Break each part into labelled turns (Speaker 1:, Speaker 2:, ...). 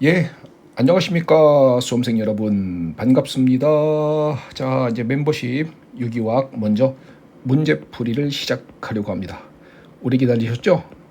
Speaker 1: 예, 안녕하십니까 수험생 여러분 반갑습니다. 자, 이제 멤버십 유기화학 먼저 문제풀이를 시작하려고 합니다. 오래 기다리셨죠?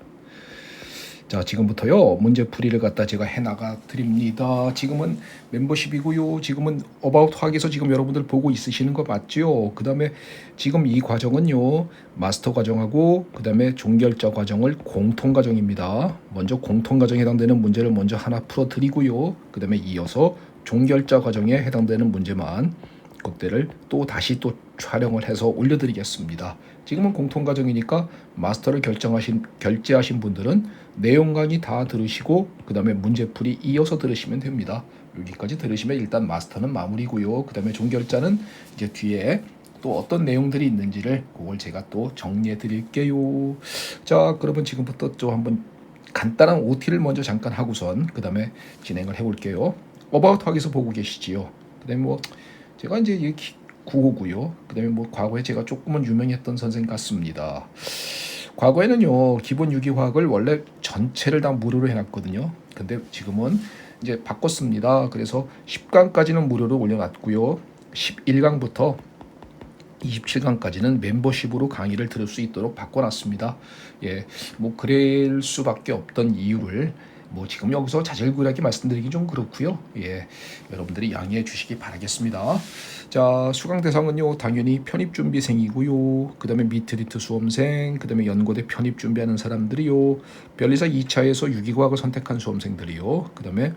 Speaker 1: 자, 지금부터요 문제풀이를 갖다 제가 해나가 드립니다. 지금은 멤버십이고요. 지금은 어바웃 학에서 지금 여러분들 보고 있으시는 거 맞죠? 그 다음에 지금 이 과정은요 마스터 과정하고 그 다음에 종결자 과정을 공통 과정입니다. 먼저 공통 과정에 해당되는 문제를 먼저 하나 풀어 드리고요. 그 다음에 이어서 종결자 과정에 해당되는 문제만 그때를 또 다시 또 촬영을 해서 올려드리겠습니다. 지금은 공통과정이니까 마스터를 결제하신 분들은 내용 강의 다 들으시고 그 다음에 문제풀이 이어서 들으시면 됩니다. 여기까지 들으시면 일단 마스터는 마무리고요. 그 다음에 종결자는 이제 뒤에 또 어떤 내용들이 있는지를 그걸 제가 또 정리해 드릴게요. 자, 그러면 지금부터 좀 한번 간단한 OT를 먼저 잠깐 하고선 그 다음에 진행을 해볼게요. 어바웃 학에서 보고 계시지요. 그 다음에 뭐 제가 이제 국어고요. 그다음에 뭐 과거에 제가 조금은 유명했던 선생 같습니다. 과거에는요 기본 유기화학을 원래 전체를 다 무료로 해놨거든요. 근데 지금은 이제 바꿨습니다. 그래서 10강까지는 무료로 올려놨고요. 11강부터 27강까지는 멤버십으로 강의를 들을 수 있도록 바꿔놨습니다. 예, 뭐 그럴 수밖에 없던 이유를 뭐 지금 여기서 자질구레하게 말씀드리기 좀 그렇고요. 예, 여러분들이 양해해 주시기 바라겠습니다. 자, 수강 대상은요 당연히 편입준비생이고요. 그 다음에 미트리트 수험생, 그 다음에 연고대 편입 준비하는 사람들이요. 변리사 2차에서 유기과학을 선택한 수험생들이요. 그 다음에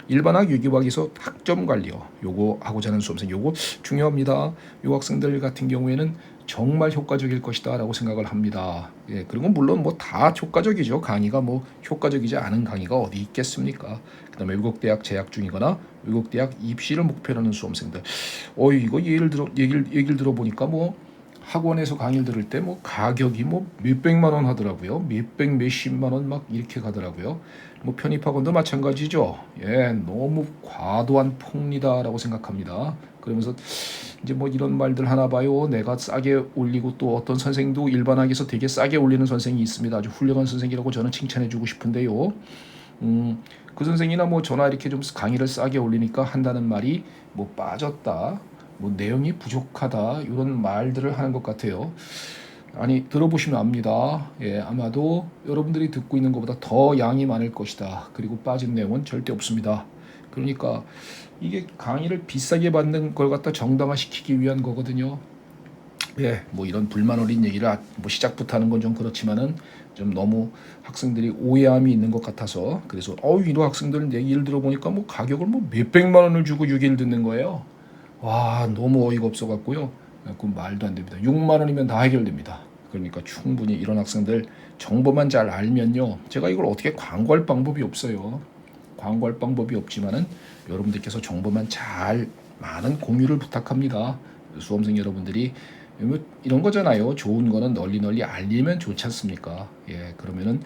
Speaker 1: 일반학 유기과학에서 학점 관리요. 요거 하고자 하는 수험생 요거 중요합니다. 요 학생들 같은 경우에는 정말 효과적일 것이다 라고 생각을 합니다. 예, 그리고 물론 뭐 다 효과적이죠. 강의가 뭐 효과적이지 않은 강의가 어디 있겠습니까? 그 다음에 외국대학 재학 중이거나 외국대학 입시를 목표로 하는 수험생들. 이거 얘기를 들어보니까 뭐 학원에서 강의를 들을 때 뭐 가격이 뭐 몇백만 원 하더라고요. 몇백 몇십만 원 막 이렇게 가더라고요. 뭐 편입학원도 마찬가지죠. 예, 너무 과도한 폭리다라고 생각합니다. 그러면서 이제 뭐 이런 말들 하나 봐요. 내가 싸게 올리고 또 어떤 선생도 일반학에서 되게 싸게 올리는 선생이 있습니다. 아주 훌륭한 선생이라고 저는 칭찬해주고 싶은데요. 그 선생이나 뭐 저나 이렇게 좀 강의를 싸게 올리니까 한다는 말이 뭐 빠졌다, 뭐 내용이 부족하다 이런 말들을 하는 것 같아요. 아니 들어보시면 압니다. 예, 아마도 여러분들이 듣고 있는 것보다 더 양이 많을 것이다. 그리고 빠진 내용은 절대 없습니다. 그러니까 이게 강의를 비싸게 받는 걸 갖다 정당화시키기 위한 거거든요. 예, 뭐 이런 불만 어린 얘기를 뭐 시작부터 하는 건 좀 그렇지만은 좀 너무 학생들이 오해함이 있는 것 같아서 그래서 이런 학생들은 얘기를 들어보니까 뭐 가격을 뭐 몇백만 원을 주고 6일 듣는 거예요. 와, 너무 어이가 없어 갖고요. 그 말도 안 됩니다. 6만 원이면 다 해결됩니다. 그러니까 충분히 이런 학생들 정보만 잘 알면요. 제가 이걸 어떻게 광고할 방법이 없어요. 광고할 방법이 없지만은 여러분들께서 정보만 잘 많은 공유를 부탁합니다. 수험생 여러분들이 뭐 이런 거잖아요. 좋은 거는 널리 널리 알리면 좋지 않습니까? 예, 그러면은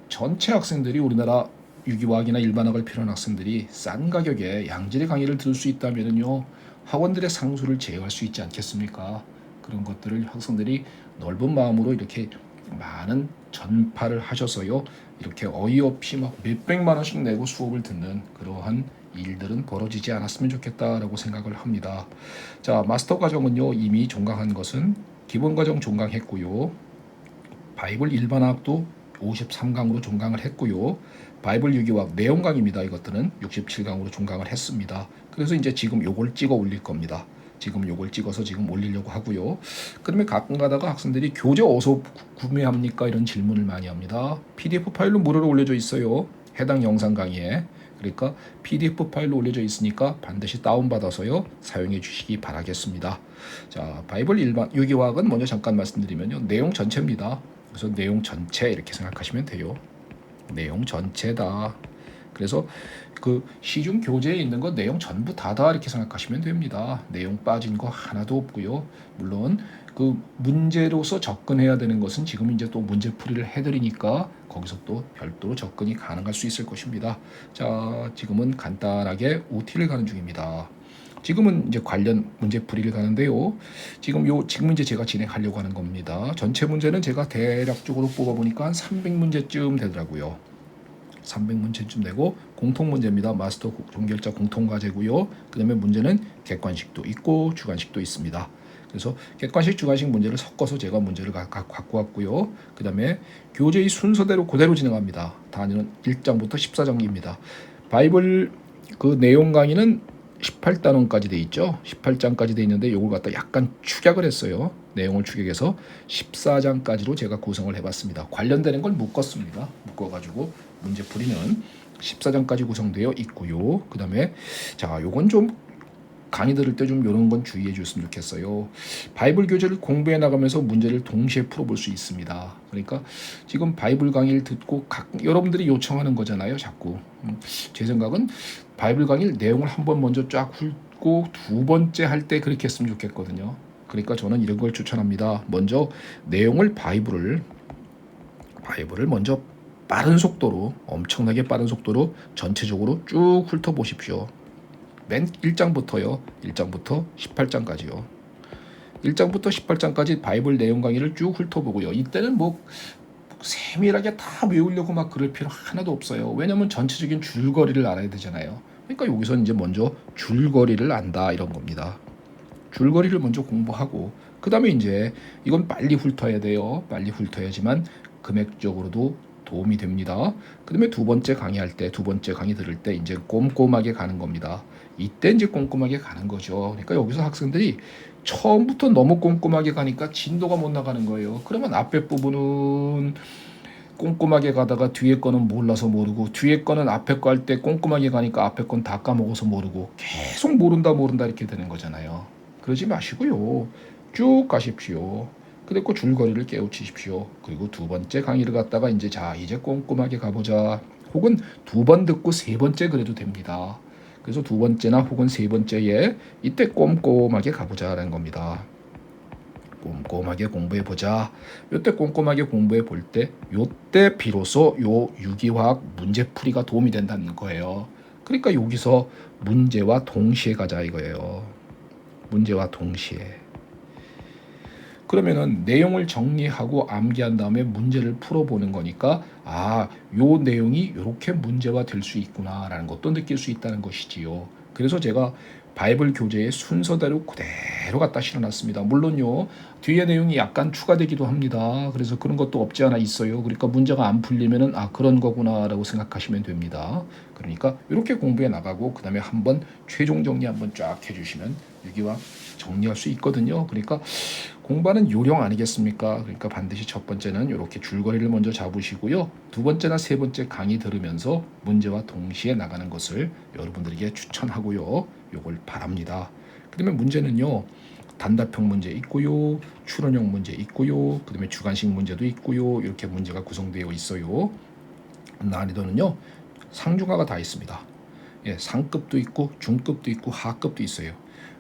Speaker 1: 전체 학생들이 우리나라 유기화학이나 일반학을 필요한 학생들이 싼 가격에 양질의 강의를 들을 수 있다면은요 학원들의 상수를 제어할 수 있지 않겠습니까? 그런 것들을 학생들이 넓은 마음으로 이렇게 많은 전파를 하셔서요 이렇게 어이없이 막 몇백만 원씩 내고 수업을 듣는 그러한 일들은 벌어지지 않았으면 좋겠다라고 생각을 합니다. 자, 마스터 과정은요 이미 종강한 것은 기본 과정 종강했고요. 바이블 일반학도 53강으로 종강을 했고요. 바이블 유기화학 내용 강의입니다. 이것들은 67강으로 종강을 했습니다. 그래서 이제 지금 요걸 찍어 올릴 겁니다. 지금 요걸 찍어서 지금 올리려고 하고요. 그러면 가끔 가다가 학생들이 교재 어디서 구매합니까? 이런 질문을 많이 합니다. PDF 파일로 무료로 올려져 있어요. 해당 영상 강의에. 그러니까 PDF 파일로 올려져 있으니까 반드시 다운받아서요 사용해 주시기 바라겠습니다. 자, 바이블 일반 유기화학은 먼저 잠깐 말씀드리면요 내용 전체입니다. 그래서 내용 전체 이렇게 생각하시면 돼요. 내용 전체다. 그래서 그 시중 교재에 있는 거 내용 전부 다다 이렇게 생각하시면 됩니다. 내용 빠진 거 하나도 없고요. 물론 그 문제로서 접근해야 되는 것은 지금 이제 또 문제풀이를 해드리니까 거기서 또 별도로 접근이 가능할 수 있을 것입니다. 자, 지금은 간단하게 OT를 가는 중입니다. 지금은 이제 관련 문제풀이를 가는데요. 지금 이제 제가 진행하려고 하는 겁니다. 전체 문제는 제가 대략적으로 뽑아보니까 한 300문제쯤 되더라고요. 300문제쯤 되고 공통 문제입니다. 마스터 종결자 공통 과제고요. 그다음에 문제는 객관식도 있고 주관식도 있습니다. 그래서 객관식, 주관식 문제를 섞어서 제가 문제를 갖고 왔고요. 그다음에 교재의 순서대로 그대로 진행합니다. 단위는 1장부터 14장입니다. 바이블 그 내용 강의는 18단원까지 돼 있죠. 18장까지 돼 있는데 요걸 갖다 약간 축약을 했어요. 내용을 축약해서 14장까지로 제가 구성을 해봤습니다. 관련되는 걸 묶었습니다. 묶어가지고 문제풀이는 14장까지 구성되어 있고요. 그 다음에 자 요건 좀 강의 들을 때 좀 이런 건 주의해 줬으면 좋겠어요. 바이블 교재를 공부해 나가면서 문제를 동시에 풀어볼 수 있습니다. 그러니까 지금 바이블 강의를 듣고 여러분들이 요청하는 거잖아요. 자꾸 제 생각은 바이블 강의 내용을 한번 먼저 쫙 훑고 두 번째 할 때 그렇게 했으면 좋겠거든요. 그러니까 저는 이런 걸 추천합니다. 먼저 내용을 바이블을 먼저 빠른 속도로, 엄청나게 빠른 속도로 전체적으로 쭉 훑어보십시오. 맨 1장부터요. 1장부터 18장까지요. 1장부터 18장까지 바이블 내용 강의를 쭉 훑어보고요. 이때는 뭐 세밀하게 다 외우려고 막 그럴 필요 하나도 없어요. 왜냐면 전체적인 줄거리를 알아야 되잖아요. 그러니까 여기서 이제 먼저 줄거리를 안다 이런 겁니다. 줄거리를 먼저 공부하고 그 다음에 이제 이건 빨리 훑어야 돼요. 빨리 훑어야지만 금액적으로도 도움이 됩니다. 그 다음에 두 번째 강의 들을 때 이제 꼼꼼하게 가는 겁니다. 이때 이제 꼼꼼하게 가는 거죠. 그러니까 여기서 학생들이 처음부터 너무 꼼꼼하게 가니까 진도가 못 나가는 거예요. 그러면 앞에 부분은 꼼꼼하게 가다가 뒤에 거는 몰라서 모르고 뒤에 거는 앞에 거 할 때 꼼꼼하게 가니까 앞에 건 다 까먹어서 모르고 계속 모른다 이렇게 되는 거잖아요. 그러지 마시고요. 쭉 가십시오. 그리고 줄거리를 깨우치십시오. 그리고 두 번째 강의를 갖다가 이제 꼼꼼하게 가보자. 혹은 두 번 듣고 세 번째 그래도 됩니다. 그래서 두 번째나 혹은 세 번째에 이때 꼼꼼하게 가보자라는 겁니다. 꼼꼼하게 공부해보자. 이때 꼼꼼하게 공부해 볼 때 이때 비로소 요 유기화학 문제풀이가 도움이 된다는 거예요. 그러니까 여기서 문제와 동시에 가자 이거예요. 문제와 동시에. 그러면은 내용을 정리하고 암기한 다음에 문제를 풀어보는 거니까 요 내용이 이렇게 문제화 될 수 있구나라는 것도 느낄 수 있다는 것이지요. 그래서 제가 바이블 교재의 순서대로 그대로 갖다 실어놨습니다. 물론요 뒤에 내용이 약간 추가되기도 합니다. 그래서 그런 것도 없지 않아 있어요. 그러니까 문제가 안 풀리면은 그런 거구나라고 생각하시면 됩니다. 그러니까 이렇게 공부해 나가고 그 다음에 한번 최종 정리 한번 쫙 해주시면 여기와 정리할 수 있거든요. 그러니까 공부하는 요령 아니겠습니까? 그러니까 반드시 첫 번째는 이렇게 줄거리를 먼저 잡으시고요. 두 번째나 세 번째 강의 들으면서 문제와 동시에 나가는 것을 여러분들에게 추천하고요. 요걸 바랍니다. 그다음에 문제는요. 단답형 문제 있고요. 추론형 문제 있고요. 그다음에 주관식 문제도 있고요. 이렇게 문제가 구성되어 있어요. 난이도는요. 상중하가 다 있습니다. 상급도 있고 중급도 있고 하급도 있어요.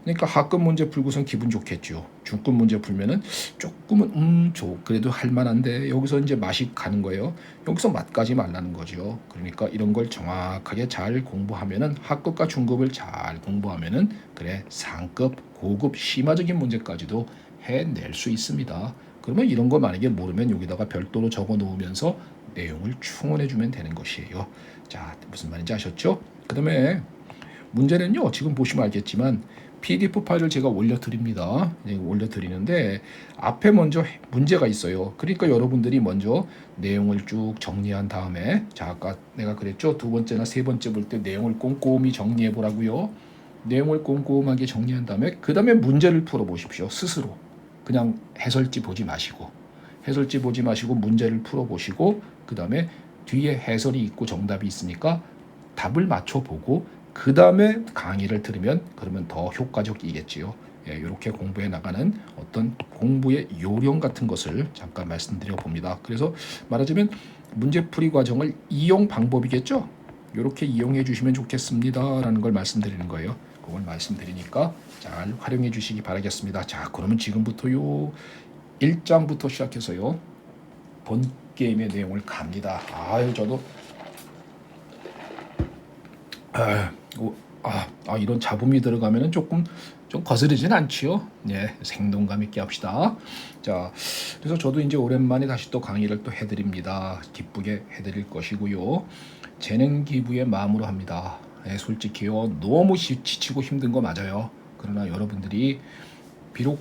Speaker 1: 그러니까 하급 문제 풀고선 기분 좋겠죠. 중급 문제 풀면은 조금은 그래도 할 만한데 여기서 이제 맛이 가는 거예요. 여기서 맛까지 말라는 거죠. 그러니까 이런 걸 정확하게 잘 공부하면은 하급과 중급을 잘 공부하면은 그래 상급, 고급, 심화적인 문제까지도 해낼 수 있습니다. 그러면 이런 거 만약에 모르면 여기다가 별도로 적어 놓으면서 내용을 충원해 주면 되는 것이에요. 자, 무슨 말인지 아셨죠? 그다음에 문제는요. 지금 보시면 알겠지만 PDF 파일을 제가 올려드립니다. 올려드리는데 앞에 먼저 문제가 있어요. 그러니까 여러분들이 먼저 내용을 쭉 정리한 다음에 아까 내가 그랬죠. 두 번째나 세 번째 볼 때 내용을 꼼꼼히 정리해 보라고요. 내용을 꼼꼼하게 정리한 다음에 그 다음에 문제를 풀어보십시오. 스스로. 그냥 해설지 보지 마시고 문제를 풀어보시고 그 다음에 뒤에 해설이 있고 정답이 있으니까 답을 맞춰보고 그 다음에 강의를 들으면 그러면 더 효과적이겠지요. 이렇게 공부해 나가는 어떤 공부의 요령 같은 것을 잠깐 말씀드려 봅니다. 그래서 말하자면 문제풀이 과정을 이용 방법이겠죠. 이렇게 이용해 주시면 좋겠습니다라는 걸 말씀드리는 거예요. 그걸 말씀드리니까 잘 활용해 주시기 바라겠습니다. 자, 그러면 지금부터요 1장부터 시작해서요 본 게임의 내용을 갑니다. 저도 이런 잡음이 들어가면은 조금 좀 거스르진 않지요. 예, 생동감 있게 합시다. 자, 그래서 저도 이제 오랜만에 다시 또 강의를 또 해드립니다. 기쁘게 해드릴 것이고요. 재능 기부의 마음으로 합니다. 예, 솔직히요, 너무 지치고 힘든 거 맞아요. 그러나 여러분들이 비록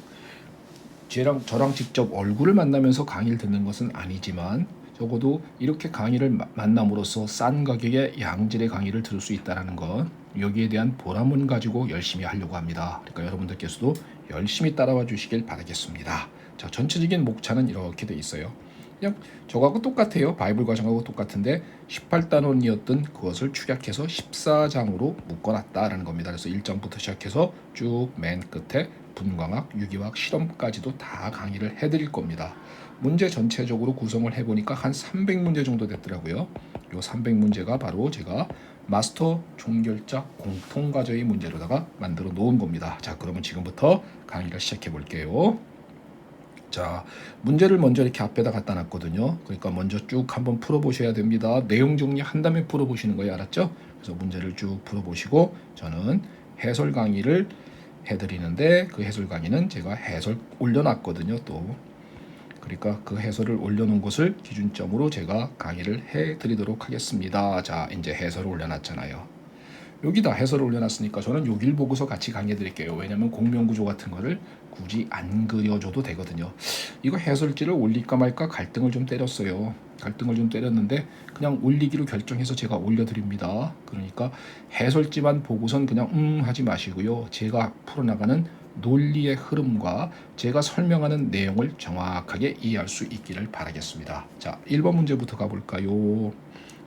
Speaker 1: 저랑 직접 얼굴을 만나면서 강의를 듣는 것은 아니지만 적어도 이렇게 강의를 만남으로써 싼 가격에 양질의 강의를 들을 수 있다는 것, 여기에 대한 보람을 가지고 열심히 하려고 합니다. 그러니까 여러분들께서도 열심히 따라와 주시길 바라겠습니다. 자, 전체적인 목차는 이렇게 돼 있어요. 그냥 저거하고 똑같아요. 바이블 과정하고 똑같은데 18단원이었던 그것을 축약해서 14장으로 묶어놨다라는 겁니다. 그래서 1장부터 시작해서 쭉 맨 끝에 분광학, 유기화학, 실험까지도 다 강의를 해드릴 겁니다. 문제 전체적으로 구성을 해보니까 한 300문제 정도 됐더라고요. 요 300문제가 바로 제가 마스터 종결자 공통과제의 문제로다가 만들어 놓은 겁니다. 자, 그러면 지금부터 강의를 시작해 볼게요. 자, 문제를 먼저 이렇게 앞에다 갖다 놨거든요. 그러니까 먼저 쭉 한번 풀어보셔야 됩니다. 내용 정리한 다음에 풀어보시는 거예요. 알았죠? 그래서 문제를 쭉 풀어보시고 저는 해설 강의를 해드리는데 그 해설 강의는 제가 해설 올려놨거든요. 또 그러니까 그 해설을 올려놓은 것을 기준점으로 제가 강의를 해드리도록 하겠습니다. 자, 이제 해설을 올려놨잖아요. 여기다 해설을 올려놨으니까 저는 여길 보고서 같이 강의해 드릴게요. 왜냐면 공명구조 같은 거를 굳이 안 그려줘도 되거든요. 이거 해설지를 올릴까 말까 갈등을 좀 때렸어요. 갈등을 좀 때렸는데 그냥 올리기로 결정해서 제가 올려드립니다. 그러니까 해설지만 보고선 그냥 하지 마시고요. 제가 풀어나가는 논리의 흐름과 제가 설명하는 내용을 정확하게 이해할 수 있기를 바라겠습니다. 자, 1번 문제부터 가볼까요?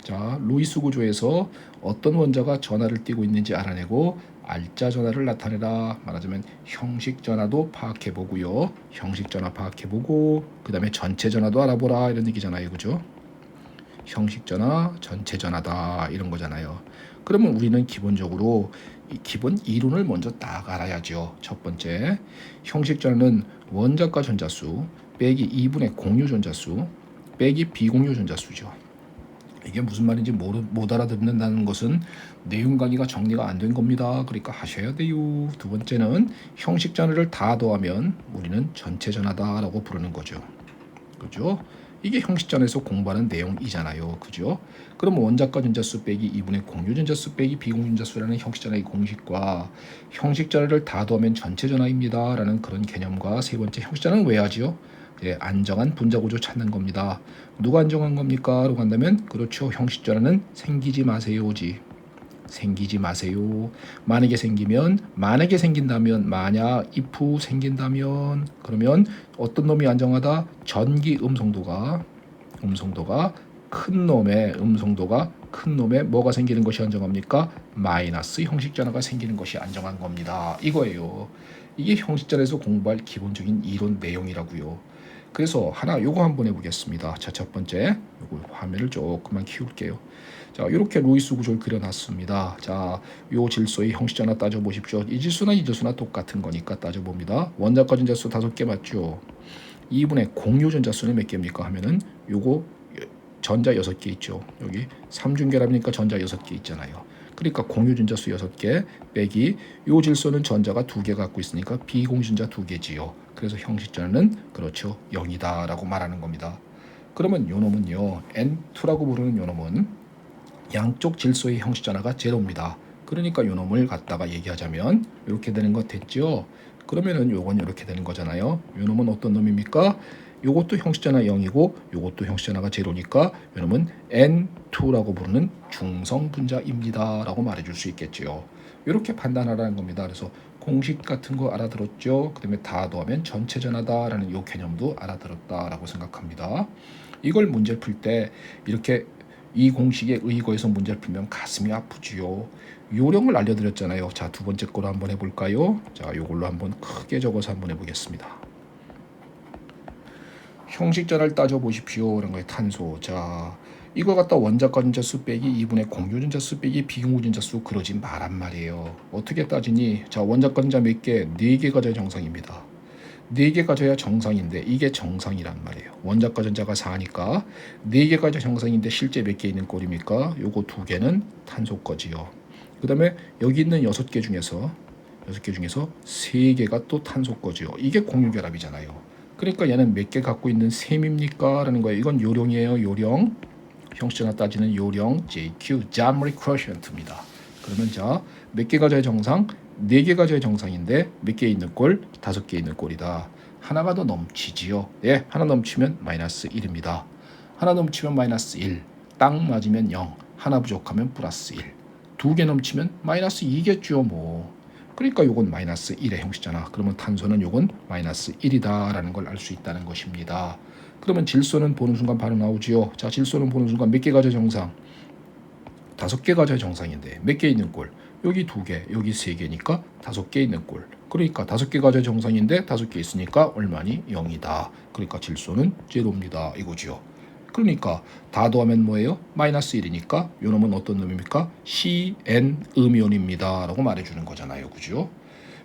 Speaker 1: 자, 루이스 구조에서 어떤 원자가 전하를 띠고 있는지 알아내고 알짜 전하를 나타내라. 말하자면 형식 전하도 파악해 보고요. 형식 전하 파악해 보고 그다음에 전체 전하도 알아보라 이런 얘기잖아요. 그죠? 형식 전하, 전체 전하다 이런 거잖아요. 그러면 우리는 기본적으로 이 기본 이론을 먼저 딱 알아야죠. 첫 번째, 형식 전하는 원자과 전자수 빼기 2분의 공유 전자수 빼기 비공유 전자수죠. 이게 무슨 말인지 못 알아듣는다는 것은 내용 강의가 정리가 안 된 겁니다. 그러니까 하셔야 돼요. 두 번째는 형식 전하를 다 더하면 우리는 전체 전하다라고 부르는 거죠. 그죠? 이게 형식 전에서 공부하는 내용이잖아요. 그죠? 그럼 원자과 전자수 빼기 2분의 공유 전자수 빼기 비공유 전자수라는 형식 전하의 공식과 형식 전하를 다 더하면 전체 전하입니다. 라는 그런 개념과 세 번째 형식 전하는 왜 하지요? 예, 안정한 분자 구조 찾는 겁니다. 누가 안정한 겁니까? 라고 한다면 그렇죠. 형식 전하는 생기지 마세요지. 생기지 마세요. 만약에 생긴다면 만약 if 생긴다면 그러면 어떤 놈이 안정하다? 전기 음성도가 큰 놈의 뭐가 생기는 것이 안정합니까? 마이너스 형식 전하가 생기는 것이 안정한 겁니다. 이거예요. 이게 형식 전에서 공부할 기본적인 이론 내용이라고요. 그래서 요거 한번 해보겠습니다. 자, 첫 번째 요거 화면을 조금만 키울게요. 자, 이렇게 루이스 구조를 그려놨습니다. 자, 요 질소의 형식 전하 따져보십시오. 이 질소나 이 질소나 똑같은 거니까 따져봅니다. 원자과 전자수 5개 맞죠? 2분의 공유 전자수는 몇 개입니까? 하면은 요거 전자 6개 있죠. 여기 삼중결합이니까 전자 6개 있잖아요. 그러니까 공유 전자수 6개 빼기 요 질소는 전자가 2개 갖고 있으니까 비공유 전자 2개지요. 그래서 형식 전하는 그렇죠. 0이다 라고 말하는 겁니다. 그러면 요 놈은요. N2라고 부르는 요 놈은 양쪽 질소의 형식 전하가 제로입니다. 그러니까 요 놈을 갖다가 얘기하자면 이렇게 되는 것 됐죠. 그러면은 요건 이렇게 되는 거잖아요. 요 놈은 어떤 놈입니까? 요것도 형식 전하 0이고 요것도 형식 전하가 제로니까 요 놈은 N2라고 부르는 중성 분자입니다. 라고 말해줄 수 있겠죠. 이렇게 판단하라는 겁니다. 그래서 공식 같은 거 알아들었죠. 그 다음에 다 더하면 전체 전하다라는 요 개념도 알아들었다라고 생각합니다. 이걸 문제를 풀 때 이렇게 이 공식에 의거해서 문제를 풀면 가슴이 아프지요. 요령을 알려드렸잖아요. 자, 두 번째 거로 한번 해볼까요? 자, 요걸로 한번 크게 적어서 한번 해보겠습니다. 형식 전하를 따져보십시오. 이런 거에 탄소. 자, 이걸 갖다 원자과 전자수 빼기 2분의 공유 전자수 빼기 비공유 전자수 그러지 말란 말이에요. 어떻게 따지니? 자, 원자과 전자 몇 개? 4개 가져야 정상입니다. 4개 가져야 정상인데 이게 정상이란 말이에요. 원자과 전자가 4니까 4개 가져야 정상인데 실제 몇 개 있는 꼴입니까? 요거 2개는 탄소 거지요. 그 다음에 여기 있는 6개 중에서 3개가 또 탄소 거죠. 이게 공유결합이잖아요. 그러니까 얘는 몇 개 갖고 있는 셈입니까? 라는 거예요. 이건 요령이에요. 요령. 형식전화 따지는 요령 JQ Joule quotient입니다. 그러면 자, 몇 개 가져야 정상? 4개 가져야 정상인데 몇 개 있는 꼴? 5개 있는 꼴이다. 하나가 더 넘치지요. 예, 하나 넘치면 마이너스 1입니다. 하나 넘치면 마이너스 1. 딱 맞으면 0. 하나 부족하면 플러스 1. 2개 넘치면 마이너스 2겠죠 뭐. 그러니까 요건 마이너스 1의 형식잖아. 그러면 탄소는 요건 마이너스 1이다 라는 걸 알 수 있다는 것입니다. 그러면 질소는 보는 순간 바로 나오지요. 자, 질소는 보는 순간 몇 개 가져야 정상? 5개 가져야 정상인데 몇 개 있는 꼴? 여기 2개, 여기 3개니까 5개 있는 꼴. 그러니까 5개 가져야 정상인데 5개 있으니까 얼마니? 0이다. 그러니까 질소는 제로입니다. 이거지요. 그러니까 다 더하면 뭐예요? 마이너스 1이니까 요 놈은 어떤 놈입니까? CN 음이온입니다 라고 말해주는 거잖아요. 그죠?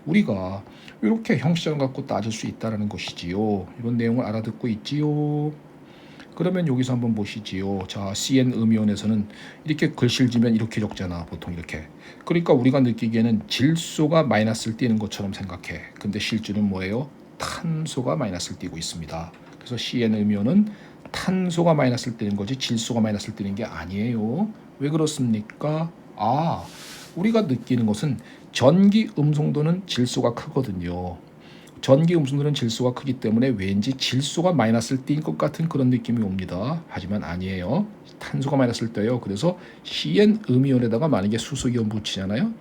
Speaker 1: 우리가 이렇게 형식을 갖고 따질 수 있다는 것이지요. 이런 내용을 알아듣고 있지요. 그러면 여기서 한번 보시지요. 자, CN 음이온에서는 이렇게 글씨를 지면 이렇게 적잖아. 보통 이렇게. 그러니까 우리가 느끼기에는 질소가 마이너스를 띄는 것처럼 생각해. 근데 실제는 뭐예요? 탄소가 마이너스를 띄고 있습니다. 그래서 CN 음이온은 탄소가 마이너스를 띄는 거지 질소가 마이너스를 띄는 게 아니에요. 왜 그렇습니까? 우리가 느끼는 것은 전기 음성도는 질소가 크거든요. 전기 음성도는 질소가 크기 때문에 왠지 질소가 마이너스를 띈 것 같은 그런 느낌이 옵니다. 하지만 아니에요. 탄소가 마이너스를 떼요. 그래서 CN 음이온에다가 만약에 수소이온 붙이잖아요.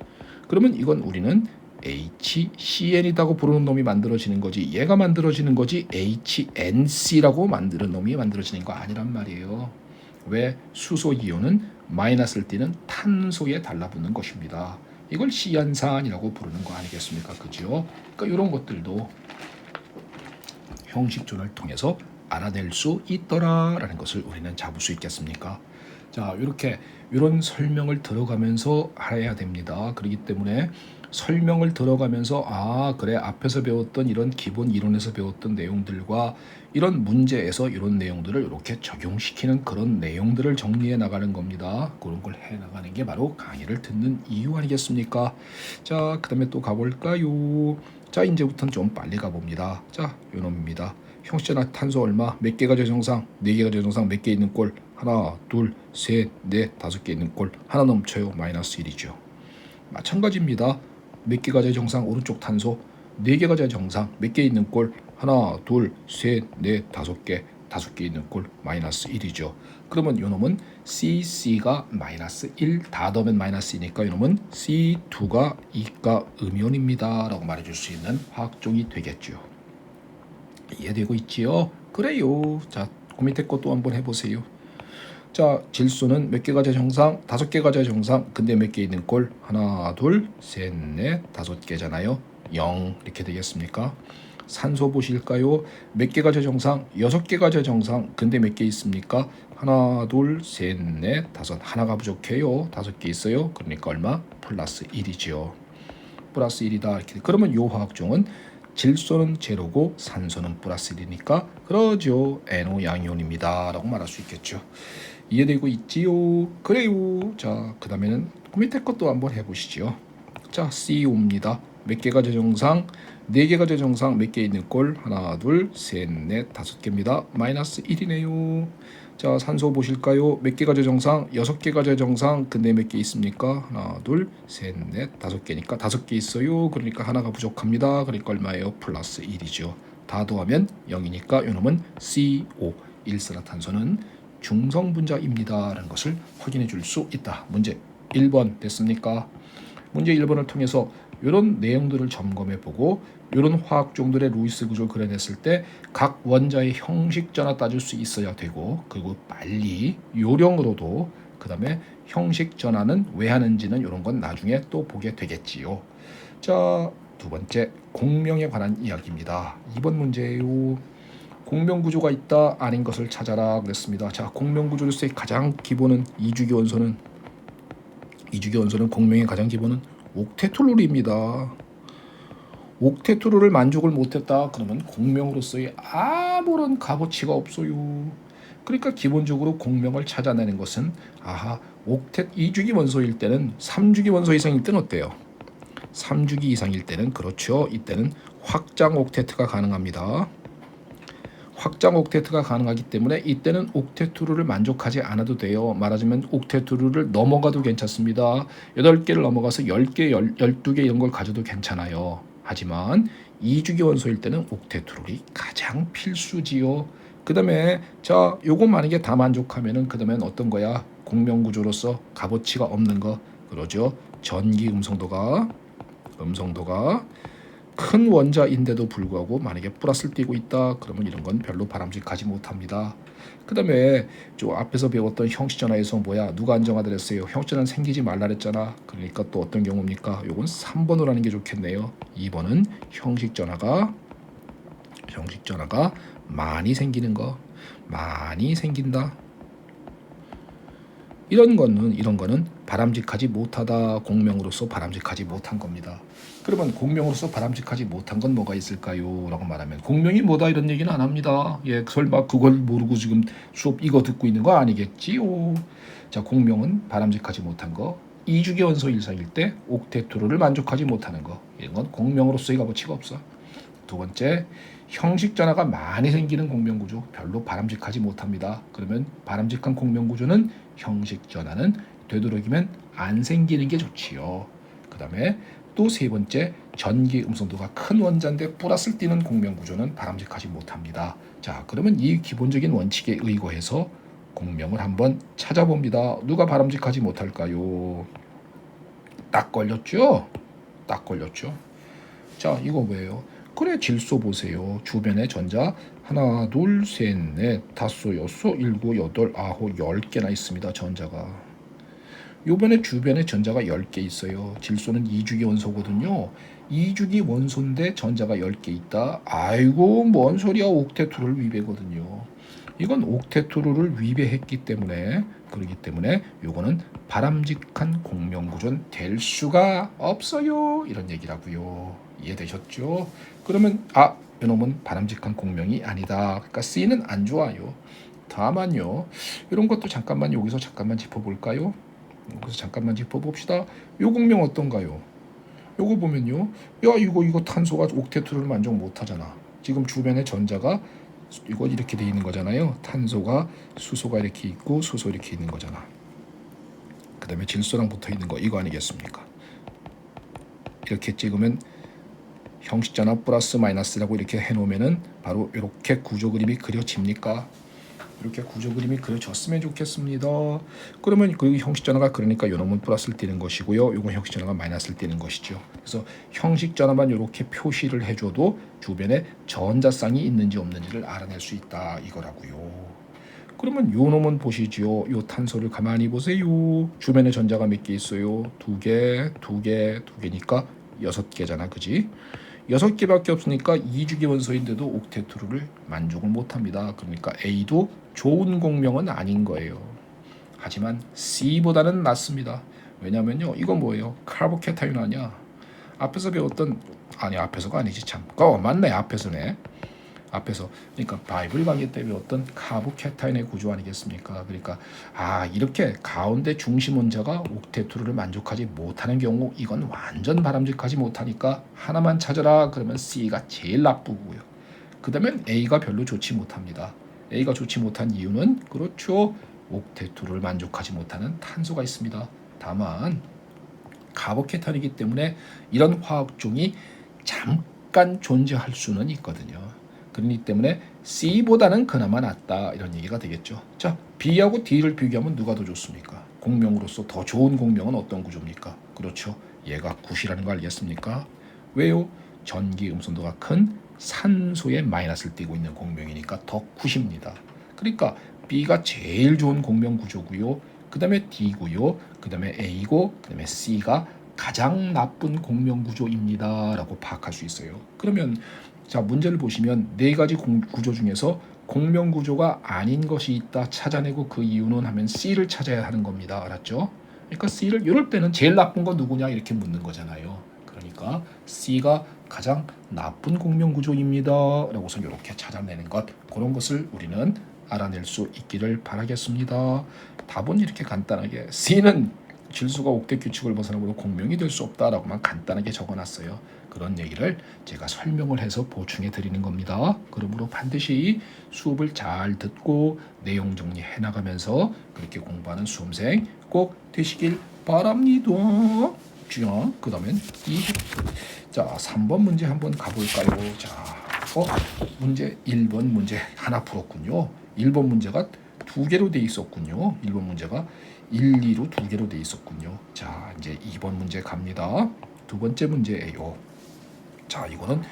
Speaker 1: 그러면 이건 우리는 HCN이라고 부르는 놈이 만들어지는 거지. 얘가 만들어지는 거지 HNC라고 만드는 놈이 만들어지는 거 아니란 말이에요. 왜? 수소이온은 마이너스를 띠는 탄소에 달라붙는 것입니다. 이걸 시연산이라고 부르는 거 아니겠습니까? 그죠? 그러니까 이런 것들도 형식론을 통해서 알아낼 수 있더라라는 것을 우리는 잡을 수 있겠습니까? 자, 이렇게 이런 설명을 들어가면서 해야 됩니다. 그렇기 때문에 설명을 들어가면서 그래 앞에서 배웠던 이런 기본 이론에서 배웠던 내용들과 이런 문제에서 이런 내용들을 이렇게 적용시키는 그런 내용들을 정리해 나가는 겁니다. 그런 걸 해 나가는 게 바로 강의를 듣는 이유 아니겠습니까? 자, 그 다음에 또 가볼까요? 자, 이제부터는 좀 빨리 가봅니다. 자, 요 놈입니다. 형식전화 탄소 얼마? 몇 개가 정상? 4개가 정상 몇 개 있는 꼴? 하나, 둘, 셋, 넷, 5개 있는 꼴. 하나 넘쳐요. 마이너스 1이죠. 마찬가지입니다. 몇 개가 정상? 오른쪽 탄소 4개가 정상 몇 개 있는 꼴? 하나, 둘, 셋, 넷, 5개 5개 있는 꼴 마이너스 1이죠. 그러면 요놈은 CC가 마이너스 1 다 더하면 마이너스 2니까 요놈은 C2가 이가 음이온입니다 라고 말해줄 수 있는 화학종이 되겠죠. 이해되고 있지요? 그래요. 자, 그 밑에 것도 한번 해보세요. 자, 질소는 몇 개가 정상? 5개가 정상. 근데 몇 개 있는 꼴? 하나, 둘, 셋, 넷, 5개잖아요. 0 이렇게 되겠습니까? 산소 보실까요? 몇 개가 정상? 6개가 정상. 근데 몇 개 있습니까? 하나, 둘, 셋, 넷, 5. 하나가 부족해요. 5개 있어요. 그러니까 얼마? 플러스 1이죠. 플러스 1이다. 이렇게. 그러면 요 화학종은 질소는 제로고 산소는 플러스 1이니까 그러죠. NO 양이온입니다 라고 말할 수 있겠죠. 이해되고 있지요? 그래요. 자, 그 다음에는 그 밑에 것도 한번 해보시죠. 자, CO입니다. 몇 개가 정상? 4개가 정상 몇 개 있는 꼴? 하나, 둘, 셋, 넷, 5개입니다. 마이너스 1이네요. 자, 산소 보실까요? 몇 개가 정상? 6개가 정상. 근데 몇 개 있습니까? 하나, 둘, 셋, 넷, 5개니까 5개 있어요. 그러니까 하나가 부족합니다. 그러니까 얼마예요? 플러스 1이죠. 다 더하면 0이니까 이놈은 CO, 일산화탄소는 중성분자입니다 라는 것을 확인해 줄 수 있다. 문제 1번 됐습니까? 문제 1번을 통해서 이런 내용들을 점검해 보고 이런 화학종들의 루이스 구조를 그려냈을 때 각 원자의 형식 전화 따질 수 있어야 되고, 그리고 빨리 요령으로도 그 다음에 형식 전환은 왜 하는지는 이런 건 나중에 또 보게 되겠지요. 자, 두 번째 공명에 관한 이야기입니다. 2번 문제예요. 공명구조가 있다 아닌 것을 찾아라 그랬습니다. 자, 공명구조로서의 가장 기본은 이주기원소는 공명의 가장 기본은 옥테트롤입니다. 옥테트롤을 만족을 못했다 그러면 공명으로서의 아무런 값어치가 없어요. 그러니까 기본적으로 공명을 찾아내는 것은 옥텟 2주기 원소일 때는 3주기 원소 이상일 때는 어때요? 3주기 이상일 때는 그렇죠. 이때는 확장 옥테트가 가능합니다. 확장 옥테트가 가능하기 때문에 이때는 옥테트루를 만족하지 않아도 돼요. 말하자면 옥테트루를 넘어가도 괜찮습니다. 8개를 넘어가서 10개, 12개 이런 걸 가져도 괜찮아요. 하지만 2주기 원소일 때는 옥테트룰이 가장 필수지요. 그 다음에 자 요거 만약에 다 만족하면은 그 다음엔 어떤 거야? 공명구조로서 값어치가 없는 거 그러죠. 전기 음성도가 큰 원자인데도 불구하고 만약에 플러스를 띄고 있다 그러면 이런 건 별로 바람직하지 못합니다. 그 다음에 저 앞에서 배웠던 형식전화에서 누가 안정화를 했어요? 형식전화는 생기지 말라 그랬잖아. 그러니까 또 어떤 경우입니까? 요건 3번으로 하는 게 좋겠네요. 2번은 형식전화가 많이 생기는 거 많이 생긴다. 이런 거는 바람직하지 못하다. 공명으로서 바람직하지 못한 겁니다. 그러면 공명으로서 바람직하지 못한 건 뭐가 있을까요? 라고 말하면 공명이 뭐다 이런 얘기는 안 합니다. 설마 그걸 모르고 지금 수업 이거 듣고 있는 거 아니겠지요? 자, 공명은 바람직하지 못한 거 2주기 원소 일상일 때 옥테트루를 만족하지 못하는 거 이런 건 공명으로서의 값어치가 없어. 두 번째, 형식 전화가 많이 생기는 공명구조 별로 바람직하지 못합니다. 그러면 바람직한 공명구조는 형식 전화는 되도록이면 안 생기는 게 좋지요. 그 다음에 또 세 번째, 전기 음성도가 큰 원자인데 플러스를 띄는 공명구조는 바람직하지 못합니다. 자, 그러면 이 기본적인 원칙에 의거해서 공명을 한번 찾아봅니다. 누가 바람직하지 못할까요? 딱 걸렸죠? 자, 이거 뭐예요? 그래, 질소 보세요. 주변에 전자 하나, 둘, 셋, 넷, 다섯, 여섯, 일곱, 여덟, 아홉, 10개나 있습니다. 전자가. 요번에 주변에 전자가 10개 있어요. 질소는 2주기 원소거든요. 2주기 원소인데 전자가 10개 있다. 아이고, 뭔 소리야. 옥테트루를 위배거든요. 이건 옥테트루를 위배했기 때문에 그렇기 때문에 요거는 바람직한 공명구조는 될 수가 없어요. 이런 얘기라고요. 이해되셨죠? 그러면 이놈은 바람직한 공명이 아니다. 그러니까 C는 안 좋아요. 다만요. 이런 것도 여기서 잠깐만 짚어볼까요? 여기서 잠깐만 짚어봅시다. 요 공명 어떤가요? 요거 보면요. 야, 이거 탄소가 옥테트루를 만족 못하잖아. 지금 주변에 전자가 이거 이렇게 돼 있는 거잖아요. 탄소가 수소가 이렇게 있고 수소 이렇게 있는 거잖아. 그 다음에 질소랑 붙어 있는 거 이거 아니겠습니까? 이렇게 찍으면 형식전화 플러스 마이너스라고 이렇게 해놓으면은 바로 이렇게 구조 그림이 그려집니까? 이렇게 구조 그림이 그려졌으면 좋겠습니다. 그러면 그 형식전화가 그러니까 요놈은 플러스를 띄는 것이고요. 요건 형식전화가 마이너스를 띄는 것이죠. 그래서 형식전화만 이렇게 표시를 해줘도 주변에 전자쌍이 있는지 없는지를 알아낼 수 있다 이거라고요. 그러면 요 놈은 보시죠. 요 탄소를 가만히 보세요. 주변에 전자가 몇 개 있어요? 2개, 2개, 2개니까 6개잖아, 그지? 6개밖에 없으니까 2주기 원소인데도 옥테트루를 만족을 못합니다. 그러니까 A도 좋은 공명은 아닌 거예요. 하지만 C보다는 낫습니다. 왜냐면요, 이거 뭐예요? 카보케타인 아니야? 앞에서 배웠던 앞에서가 아니지 참. 맞네, 앞에서네. 그러니까 바이블 강의 때 배웠던 카보케타인의 구조 아니겠습니까? 그러니까 이렇게 가운데 중심 원자가 옥테트루를 만족하지 못하는 경우 이건 완전 바람직하지 못하니까 하나만 찾아라. 그러면 C가 제일 나쁘고요. 그 다음에 A가 별로 좋지 못합니다. A가 좋지 못한 이유는 그렇죠. 옥테트루를 만족하지 못하는 탄소가 있습니다. 다만 카보케탄이기 때문에 이런 화학종이 잠깐 존재할 수는 있거든요. 그렇기 때문에 C보다는 그나마 낫다 이런 얘기가 되겠죠. 자, B하고 D를 비교하면 누가 더 좋습니까? 공명으로서 더 좋은 공명은 어떤 구조입니까? 그렇죠. 얘가 굿이라는 거 알겠습니까? 왜요? 전기 음성도가 큰 산소에 마이너스를 띄고 있는 공명이니까 더 굿입니다. 그러니까 B가 제일 좋은 공명 구조고요. 그 다음에 D고요. 그 다음에 A고 그 다음에 C가 가장 나쁜 공명 구조입니다. 라고 파악할 수 있어요. 그러면 자, 문제를 보시면 네 가지 구조 중에서 공명 구조가 아닌 것이 있다 찾아내고 그 이유는 하면 C를 찾아야 하는 겁니다. 알았죠? 그러니까 C를 이럴 때는 제일 나쁜 건 누구냐 이렇게 묻는 거잖아요. 그러니까 C가 가장 나쁜 공명 구조입니다. 라고서 이렇게 찾아내는 것, 그런 것을 우리는 알아낼 수 있기를 바라겠습니다. 답은 이렇게 간단하게 C는 질수가 옥대 규칙을 벗어나고 공명이 될 수 없다라고만 간단하게 적어놨어요. 그런 얘기를 제가 설명을 해서 보충해 드리는 겁니다. 그러므로 반드시 수업을 잘 듣고 내용 정리해 나가면서 그렇게 공부하는 수험생 꼭 되시길 바랍니다. 자, 그 다음엔 자 3번 문제 한번 가볼까요? 자, 문제 1번 문제 하나 풀었군요. 1번 문제가 두 개로 돼 있었군요. 1번 문제가 1, 2로 두 개로 돼 있었군요. 자, 이제 2번 문제 갑니다. 두 번째 문제예요. 자, 이거는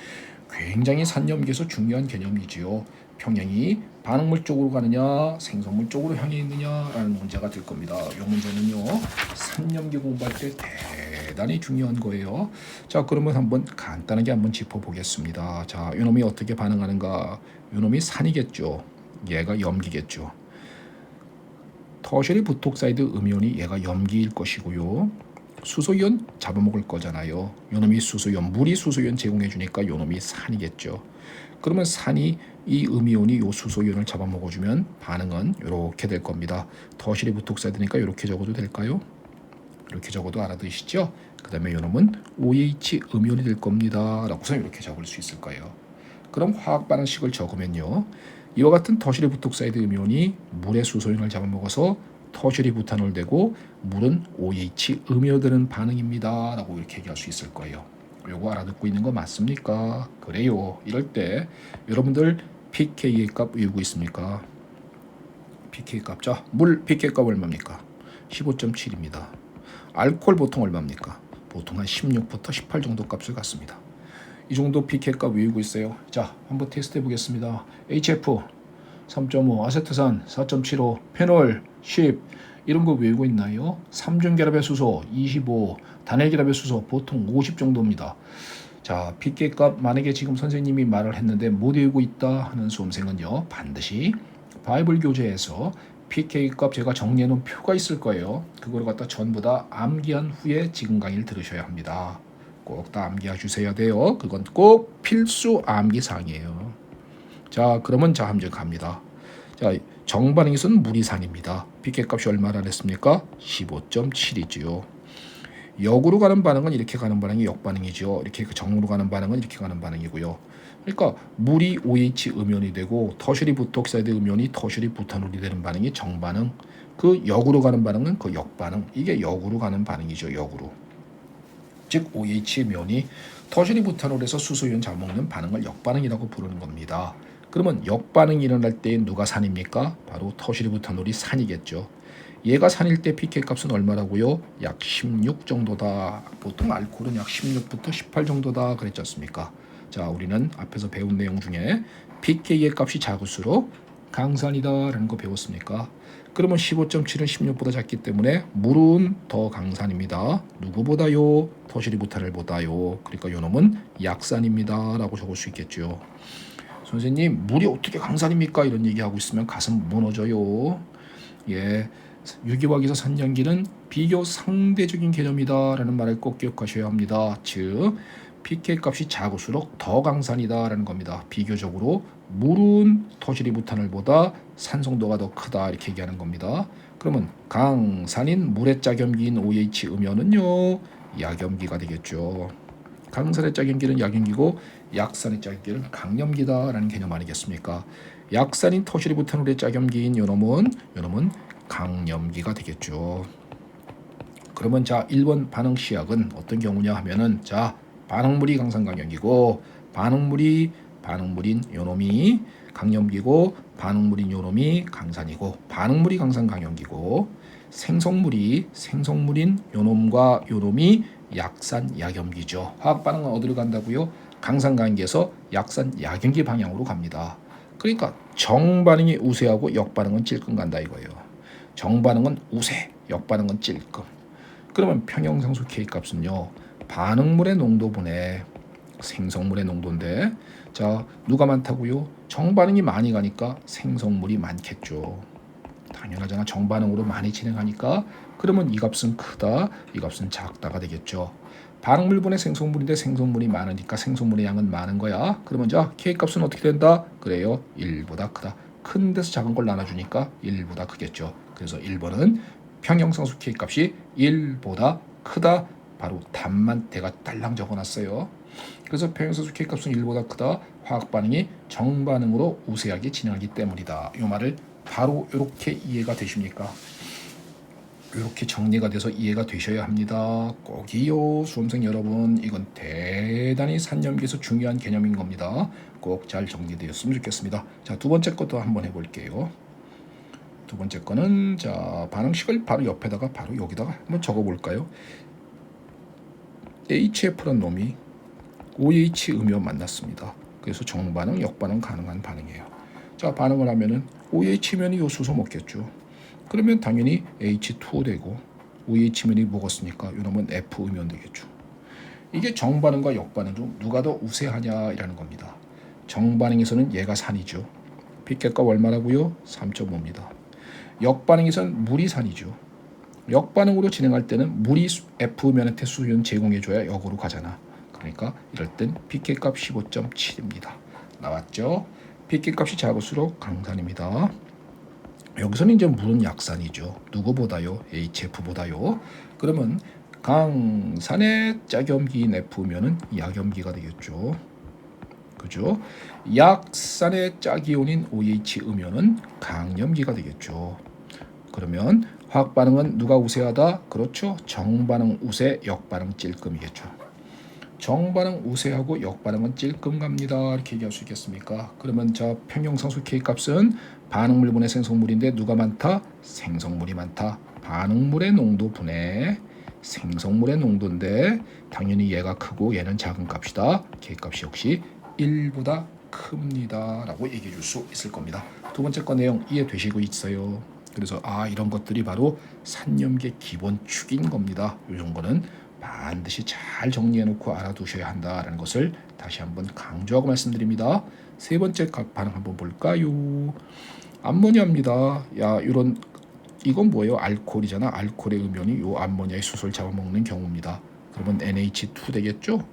Speaker 1: 굉장히 산염기에서 중요한 개념이지요. 평행이 반응물 쪽으로 가느냐 생성물 쪽으로 향해 있느냐라는 문제가 될 겁니다. 이 문제는요 산염기 공부할 때 대단히 중요한 거예요. 자, 그러면 한번 간단하게 한번 짚어보겠습니다. 자, 이놈이 어떻게 반응하는가? 이놈이 산이겠죠. 얘가 염기겠죠. 터셔리 부톡사이드 음이온이 얘가 염기일 것이고요. 수소이온 잡아먹을 거잖아요. 요놈이 수소이온, 물이 수소이온 제공해 주니까 요놈이 산이겠죠. 그러면 산이 이 음이온이 요 수소이온을 잡아먹어주면 반응은 이렇게 될 겁니다. 터시리 부톡사이드니까 이렇게 적어도 될까요? 이렇게 적어도 알아두시죠? 그 다음에 요놈은 OH 음이온이 될 겁니다. 라고서 이렇게 적을 수 있을 거예요. 그럼 화학 반응식을 적으면요. 이와 같은 터시리 부톡사이드 음이온이 물의 수소이온을 잡아먹어서 터시리 부탄올 되고 물은 OH 음이온되는 반응입니다. 라고 이렇게 얘기할 수 있을 거예요. 요거 알아듣고 있는 거 맞습니까? 그래요. 이럴 때 여러분들 pK의 값 외우고 있습니까? pK 값. 자, 물 pK 값 얼마입니까? 15.7입니다. 알코올 보통 얼마입니까? 보통 한 16부터 18 정도 값을 갖습니다. 이 정도 pK 값 외우고 있어요. 자, 한번 테스트 해보겠습니다. HF 3.5, 아세트산 4.75, 페놀 10 이런 거 외우고 있나요? 삼중결합의 수소 25, 단일결합의 수소 보통 50 정도입니다. 자, pK 값 만약에 지금 선생님이 말을 했는데 못 외우고 있다 하는 수험생은요. 반드시 바이블 교재에서 pK 값 제가 정리해 놓은 표가 있을 거예요. 그걸 갖다 전부 다 암기한 후에 지금 강의를 들으셔야 합니다. 꼭 다 암기해 주셔야 돼요. 그건 꼭 필수 암기 사항이에요. 자, 그러면 자 함정 갑니다. 자, 정반응에서는 물이 산입니다. pK 값이 얼마나 했습니까? 15.7이지요. 역으로 가는 반응은 이렇게 가는 반응이 역반응이죠. 이렇게 정으로 가는 반응은 이렇게 가는 반응이고요. 그러니까 물이 OH 음이온이 되고 터셔리 부톡사이드 음이온이 터셔리 부탄올이 되는 반응이 정반응. 그 역으로 가는 반응은 그 역반응. 이게 역으로 가는 반응이죠. 역으로. 즉 OH 음이온이 터셔리 부탄올에서 수소이온 잡아먹는 반응을 역반응이라고 부르는 겁니다. 그러면 역반응이 일어날 때 누가 산입니까? 바로 터시리 부탄올이 산이겠죠. 얘가 산일 때 pK 값은 얼마라고요? 약 16 정도다. 보통 알코올은 약 16부터 18 정도다 그랬지 않습니까? 자, 우리는 앞에서 배운 내용 중에 pK의 값이 작을수록 강산이다라는 거 배웠습니까? 그러면 15.7은 16보다 작기 때문에 물은 더 강산입니다. 누구보다요? 터시리 부탄올보다요. 그러니까 요놈은 약산입니다. 라고 적을 수 있겠죠. 선생님, 물이 어떻게 강산입니까? 이런 얘기하고 있으면 가슴 무너져요. 예, 유기화학에서 산염기는 비교 상대적인 개념이다라는 말을 꼭 기억하셔야 합니다. 즉, pK 값이 작을수록 더 강산이다라는 겁니다. 비교적으로 물은 터시리 부탄올보다 산성도가 더 크다 이렇게 얘기하는 겁니다. 그러면 강산인 물의 짝염기인 OH 음이온은요 약염기가 되겠죠. 강산의 짝염기는 약염기고 약산의 짝염기는 강염기다라는 개념 아니겠습니까? 약산인 터시리 부탄올의 짝염기인 요놈은 강염기가 되겠죠. 그러면 자 1번 반응 시약은 어떤 경우냐 하면은 자 반응물이 강산 강염기고 반응물인 요놈이 강염기고 반응물인 요놈이 강산이고 반응물이 강산 강염기고 생성물인 요놈과 요놈이 약산 약염기죠. 화학 반응은 어디로 간다고요? 강산 강염기에서 약산 약염기 방향으로 갑니다. 그러니까 정반응이 우세하고 역반응은 찔끔 간다 이거예요. 정반응은 우세, 역반응은 찔끔. 그러면 평형상수 K 값은요. 반응물의 농도분의 생성물의 농도인데 자 누가 많다고요? 정반응이 많이 가니까 생성물이 많겠죠. 당연하잖아. 정반응으로 많이 진행하니까 그러면 이 값은 크다, 이 값은 작다가 되겠죠. 반응물분의 생성물인데 생성물이 많으니까 생성물의 양은 많은 거야. 그러면 자 K 값은 어떻게 된다? 그래요. 1보다 크다. 큰 데서 작은 걸 나눠주니까 1보다 크겠죠. 그래서 1번은 평형상수 K값이 1보다 크다. 바로 답만 제가 딸랑 적어놨어요. 그래서 평형상수 K값은 1보다 크다. 화학반응이 정반응으로 우세하게 진행하기 때문이다. 이 말을 바로 이렇게 이해가 되십니까? 이렇게 정리가 돼서 이해가 되셔야 합니다. 꼭이요. 수험생 여러분, 이건 대단히 산념기에서 중요한 개념인 겁니다. 꼭 잘 정리되었으면 좋겠습니다. 자, 두 번째 것도 한번 해볼게요. 두 번째 거는 자, 반응식을 바로 옆에다가 바로 여기다가 한번 적어볼까요? HF란 놈이 OH 음이와 만났습니다. 그래서 정반응, 역반응 가능한 반응이에요. 자, 반응을 하면은 OH면이 요 수소 먹겠죠. 그러면 당연히 H2O 되고 OH면이 먹었으니까 이놈은 F 음이온 되겠죠. 이게 정반응과 역반응 중 누가 더 우세하냐라는 겁니다. 정반응에서는 얘가 산이죠. P값 얼마라고요? 3.5입니다. 역반응에서는 물이 산이죠. 역반응으로 진행할 때는 물이 F면한테 수소이온 제공해줘야 역으로 가잖아. 그러니까 이럴 땐 P값 15.7입니다. 나왔죠? P값이 작을수록 강산입니다. 여기서는 이제 물은 약산이죠. 누구보다요? HF보다요. 그러면 강산의 짝염기인 F면은 약염기가 되겠죠. 그죠? 약산의 짝이온인 OH 음연은 강염기가 되겠죠. 그러면 화학 반응은 누가 우세하다? 그렇죠. 정반응 우세, 역반응 찔끔이겠죠. 정반응 우세하고 역반응은 찔끔 갑니다. 이렇게 얘기할 수 있겠습니까? 그러면 저 평형상수 K값은 반응물분의 생성물인데 누가 많다? 생성물이 많다. 반응물의 농도 분의 생성물의 농도인데 당연히 얘가 크고 얘는 작은 값이다. K값이 역시 1보다 큽니다. 라고 얘기해 줄 수 있을 겁니다. 두 번째 거 내용 이해되시고 있어요? 그래서 이런 것들이 바로 산염계 기본 축인 겁니다. 이런 거는 반드시 잘 정리해 놓고 알아두셔야 한다라는 것을 다시 한번 강조하고 말씀드립니다. 세 번째 각 반응 한번 볼까요? 암모니아입니다. 야, 이건 뭐예요? 알코올이잖아. 알코올의 음연이 요 암모니아의 수소를 잡아먹는 경우입니다. 그러면 NH2 되겠죠?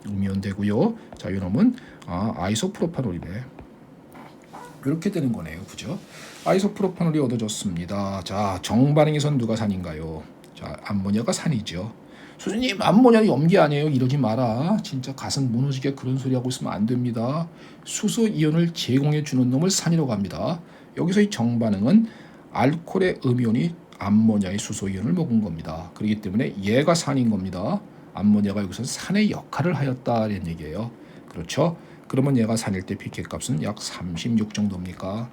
Speaker 1: 음이온 되고요. 자, 이놈은 아이소프로파놀이네. 이렇게 되는 거네요. 그죠? 아이소프로파놀이 얻어졌습니다. 자, 정반응에선 누가 산인가요? 자, 암모니아가 산이죠. 교수님, 암모니아 염기 아니에요? 이러지 마라. 진짜 가슴 무너지게 그런 소리 하고 있으면 안 됩니다. 수소 이온을 제공해 주는 놈을 산이라고 합니다. 여기서 이 정반응은 알코올의 음이온이 암모니아의 수소 이온을 먹은 겁니다. 그렇기 때문에 얘가 산인 겁니다. 암모니아가 여기서 산의 역할을 하였다는 얘기예요. 그렇죠? 그러면 얘가 산일 때 pK 값은 약 36 정도입니까?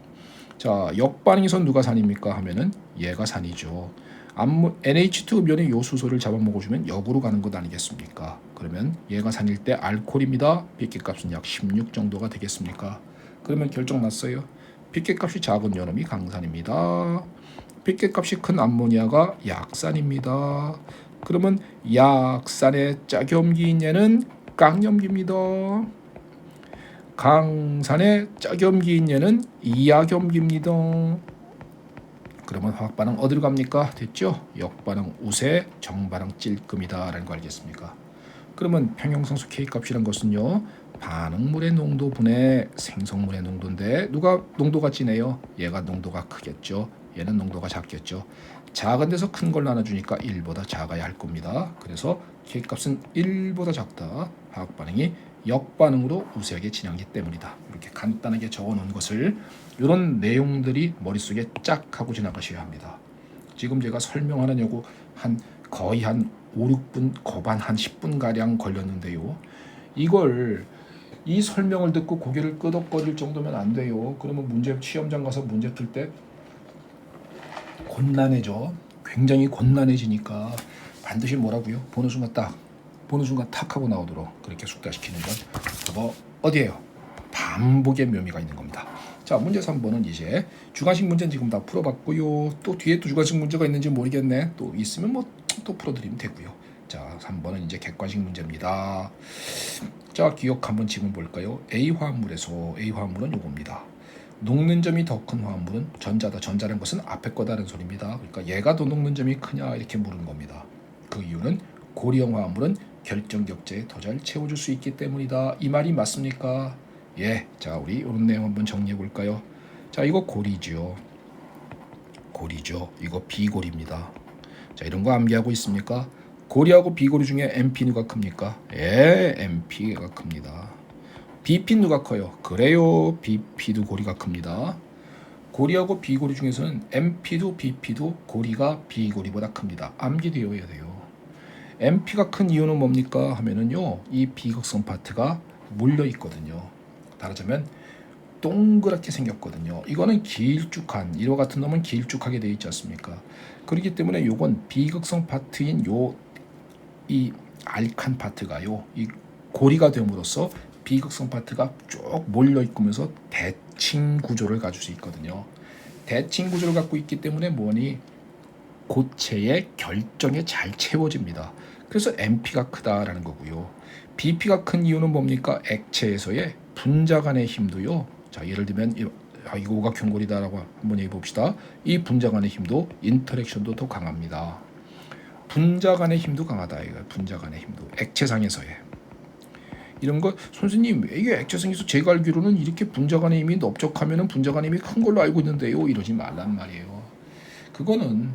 Speaker 1: 자, 역반응에선 누가 산입니까? 하면은 얘가 산이죠. NH2 음연의 요 수소를 잡아먹어주면 역으로 가는 것 아니겠습니까? 그러면 얘가 산일 때 알코올입니다. pK 값은 약 16 정도가 되겠습니까? 그러면 결정 났어요. pK 값이 작은 요놈이 강산입니다. pK 값이 큰 암모니아가 약산입니다. 그러면 약산의 짝염기인 얘는 깡염기입니다. 강산의 짝염기인 얘는 이약염기입니다. 그러면 화학 반응 어디로 갑니까? 됐죠? 역반응 우세, 정반응 찔끔이다 라는 거 알겠습니까? 그러면 평형상수 K값이란 것은요, 반응물의 농도 분의 생성물의 농도인데 누가 농도가 진해요? 얘가 농도가 크겠죠. 얘는 농도가 작겠죠. 작은 데서 큰 걸 나눠주니까 1보다 작아야 할 겁니다. 그래서 K값은 1보다 작다. 화학 반응이 역반응으로 우세하게 진행하기 때문이다. 이렇게 간단하게 적어놓은 것을 이런 내용들이 머릿속에 쫙 하고 지나가셔야 합니다. 지금 제가 설명하느냐고 거의 한 5, 6분, 거반 한 10분 가량 걸렸는데요. 이 설명을 듣고 고개를 끄덕거릴 정도면 안 돼요. 그러면 시험장 가서 문제 풀 때 곤란해져. 굉장히 곤란해지니까 반드시 뭐라고요? 보는 순간 탁 하고 나오도록 그렇게 숙달시키는 건 어디예요? 반복의 묘미가 있는 겁니다. 자, 문제 3번은 이제 주관식 문제는 지금 다 풀어봤고요. 또 뒤에 또 주관식 문제가 있는지 모르겠네. 또 있으면 또 풀어드리면 되고요. 자, 3번은 이제 객관식 문제입니다. 자, 기억 한번 지금 볼까요? A 화합물은 요겁니다. 녹는 점이 더 큰 화합물은 전자다. 전자라는 것은 앞에 거다라는 소리입니다. 그러니까 얘가 더 녹는 점이 크냐 이렇게 물은 겁니다. 그 이유는 고리형 화합물은 결정 격자에 더 잘 채워줄 수 있기 때문이다. 이 말이 맞습니까? 예. 자, 우리 이런 내용 한번 정리해 볼까요? 자, 이거 고리죠. 고리죠. 이거 비고리입니다. 자, 이런 거 암기하고 있습니까? 고리하고 비고리 중에 MP 누가 큽니까? 예, MP가 큽니다. BP 누가 커요? 그래요, BP도 고리가 큽니다. 고리하고 비고리 중에서는 MP도 BP도 고리가 비고리보다 큽니다. 암기되어야 돼요. MP가 큰 이유는 뭡니까 하면은요, 이 비극성 파트가 몰려 있거든요. 말하자면 동그랗게 생겼거든요. 이거는 길쭉한, 이와 같은 놈은 길쭉하게 되어 있지 않습니까? 그렇기 때문에 요건 비극성 파트인 이 알칸 파트가요, 이 고리가 됨으로써 비극성 파트가 쭉 몰려 있으면서 대칭 구조를 가질 수 있거든요. 대칭 구조를 갖고 있기 때문에 뭐니 고체의 결정에 잘 채워집니다. 그래서 MP가 크다라는 거고요. BP가 큰 이유는 뭡니까? 액체에서의 분자 간의 힘도요. 자, 예를 들면 이거 오각형고리다라고 한번 얘기해 봅시다. 이 분자 간의 힘도 인터랙션도 더 강합니다. 분자 간의 힘도 강하다. 이거 분자 간의 힘도 액체상에서의 이런 거 선생님 이게 액체상에서 제가 알기로는 이렇게 분자 간의 힘이 넓적하면은 분자 간의 힘이 큰 걸로 알고 있는데요. 이러지 말란 말이에요. 그거는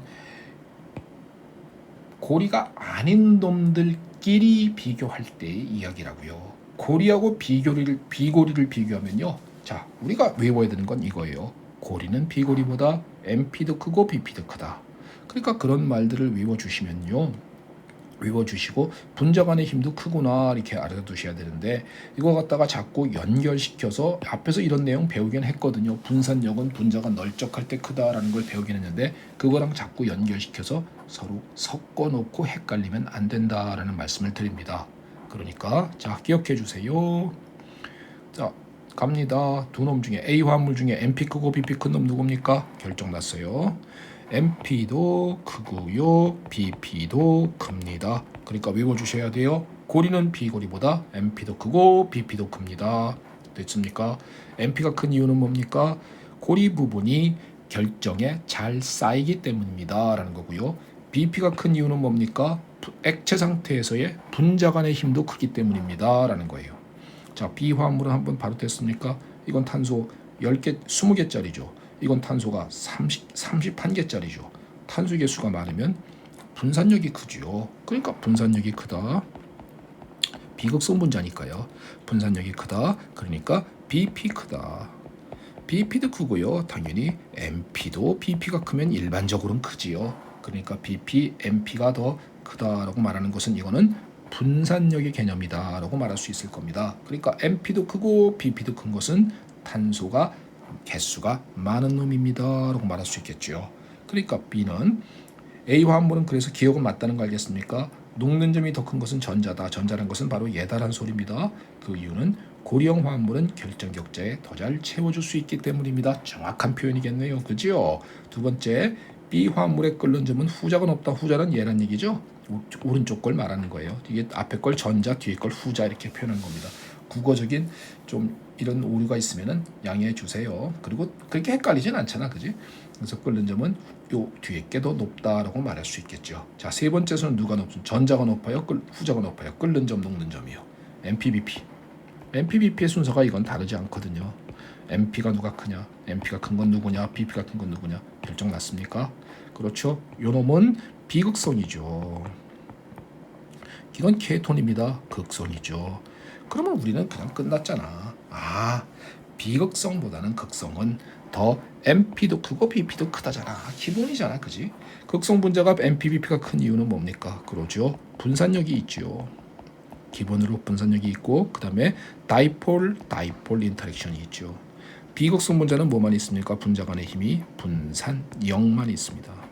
Speaker 1: 고리가 아닌 놈들끼리 비교할 때의 이야기라고요. 고리하고 비고리를 비교하면요. 자, 우리가 외워야 되는 건 이거예요. 고리는 비고리보다 MP도 크고 BP도 크다. 그러니까 그런 말들을 외워주시면요. 외워주시고 분자 간의 힘도 크구나 이렇게 알아두셔야 되는데 이거 갖다가 자꾸 연결시켜서 앞에서 이런 내용 배우긴 했거든요. 분산력은 분자가 널쩍할 때 크다라는 걸 배우긴 했는데 그거랑 자꾸 연결시켜서 서로 섞어놓고 헷갈리면 안 된다라는 말씀을 드립니다. 그러니까 자, 기억해 주세요. 자, 갑니다. 두 놈 중에 A 화합물 중에 MP 크고 BP 큰 놈 누굽니까? 결정 났어요. MP도 크고요, BP도 큽니다. 그러니까 외워주셔야 돼요. 고리는 비고리보다 MP도 크고 BP도 큽니다. 됐습니까? MP가 큰 이유는 뭡니까? 고리 부분이 결정에 잘 쌓이기 때문입니다. 라는 거고요. BP가 큰 이유는 뭡니까? 액체 상태에서의 분자 간의 힘도 크기 때문입니다. 라는 거예요. 자, 비화합물은 한번 바로 됐습니까? 이건 탄소 10개, 20개짜리죠. 이건 탄소가 31개짜리죠. 탄소 개수가 많으면 분산력이 크죠. 그러니까 분산력이 크다. 비극성 분자니까요. 분산력이 크다. 그러니까 BP 크다. BP도 크고요. 당연히 MP도 BP가 크면 일반적으로는 크지요. 그러니까 BP, MP가 더 크다라고 말하는 것은 이거는 분산력의 개념이다라고 말할 수 있을 겁니다. 그러니까 MP도 크고 BP도 큰 것은 탄소가 개수가 많은 놈입니다라고 말할 수 있겠죠. 그러니까 B는 A 화합물은 그래서 기억은 맞다는 거 알겠습니까? 녹는 점이 더 큰 것은 전자다. 전자라는 것은 바로 얘다라는 소리입니다. 그 이유는 고리형 화합물은 결정 격자에 더 잘 채워줄 수 있기 때문입니다. 정확한 표현이겠네요. 그죠? 두 번째, B 화합물에 끓는 점은 후자가 높다. 후자는 얘란 얘기죠. 오른쪽 걸 말하는 거예요. 이게 앞에 걸 전자, 뒤에 걸 후자 이렇게 표현한 겁니다. 국어적인 좀 이런 오류가 있으면은 양해해 주세요. 그리고 그렇게 헷갈리진 않잖아, 그지? 그래서 끓는 점은 요 뒤에 게 더 높다라고 말할 수 있겠죠. 자, 세 번째에서는 누가 높습니까? 전자가 높아요, 후자가 높아요. 끓는 점, 녹는 점이요. MPBP. MPBP의 순서가 이건 다르지 않거든요. MP가 누가 크냐, MP가 큰 건 누구냐, BP가 큰 건 누구냐 결정 났습니까? 그렇죠. 요 놈은 비극성이죠. 이건 케톤입니다. 극성이죠. 그러면 우리는 그냥 끝났잖아. 아, 비극성보다는 극성은 더 MP도 크고 BP도 크다잖아. 기본이잖아, 그지? 극성 분자가 MPBP가 큰 이유는 뭡니까? 그러죠. 분산력이 있죠. 기본으로 분산력이 있고 그 다음에 다이폴 인터랙션이 있죠. 비극성 분자는 뭐만 있습니까? 분자 간의 힘이 분산력만 있습니다.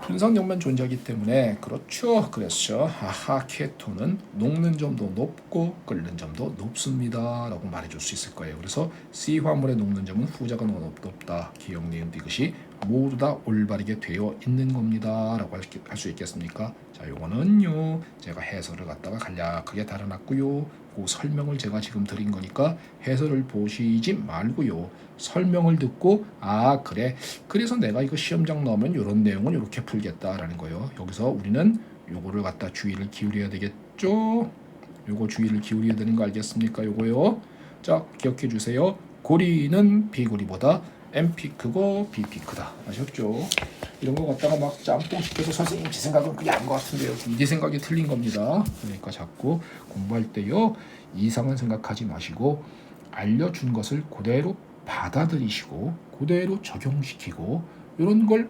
Speaker 1: 분산력만 존재하기 때문에 그렇죠. 그래서 아하, 케톤은 녹는 점도 높고 끓는 점도 높습니다 라고 말해줄 수 있을 거예요. 그래서 C 화물의 녹는 점은 후자가 높다. 기억, 니은, 디귿이 모두 다 올바르게 되어 있는 겁니다 라고 할 수 있겠습니까? 자, 요거는요 제가 해설을 갖다가 간략하게 달아놨고요. 그 설명을 제가 지금 드린 거니까 해설을 보시지 말고요. 설명을 듣고 아, 그래, 그래서 내가 이거 시험장 넣으면 이런 내용은 이렇게 풀겠다라는 거예요. 여기서 우리는 요거를 갖다 주의를 기울여야 되겠죠. 요거 주의를 기울여야 되는 거 알겠습니까? 요거요. 자, 기억해 주세요. 고리는 비고리보다 N피 크고 B피 크다. 아셨죠? 이런 거 갖다가 막 짬뽕 시켜서 선생님 제 생각은 그게 아닌 것 같은데요. 네 생각이 틀린 겁니다. 그러니까 자꾸 공부할 때요 이상한 생각하지 마시고 알려준 것을 그대로 받아들이시고 그대로 적용시키고 이런 걸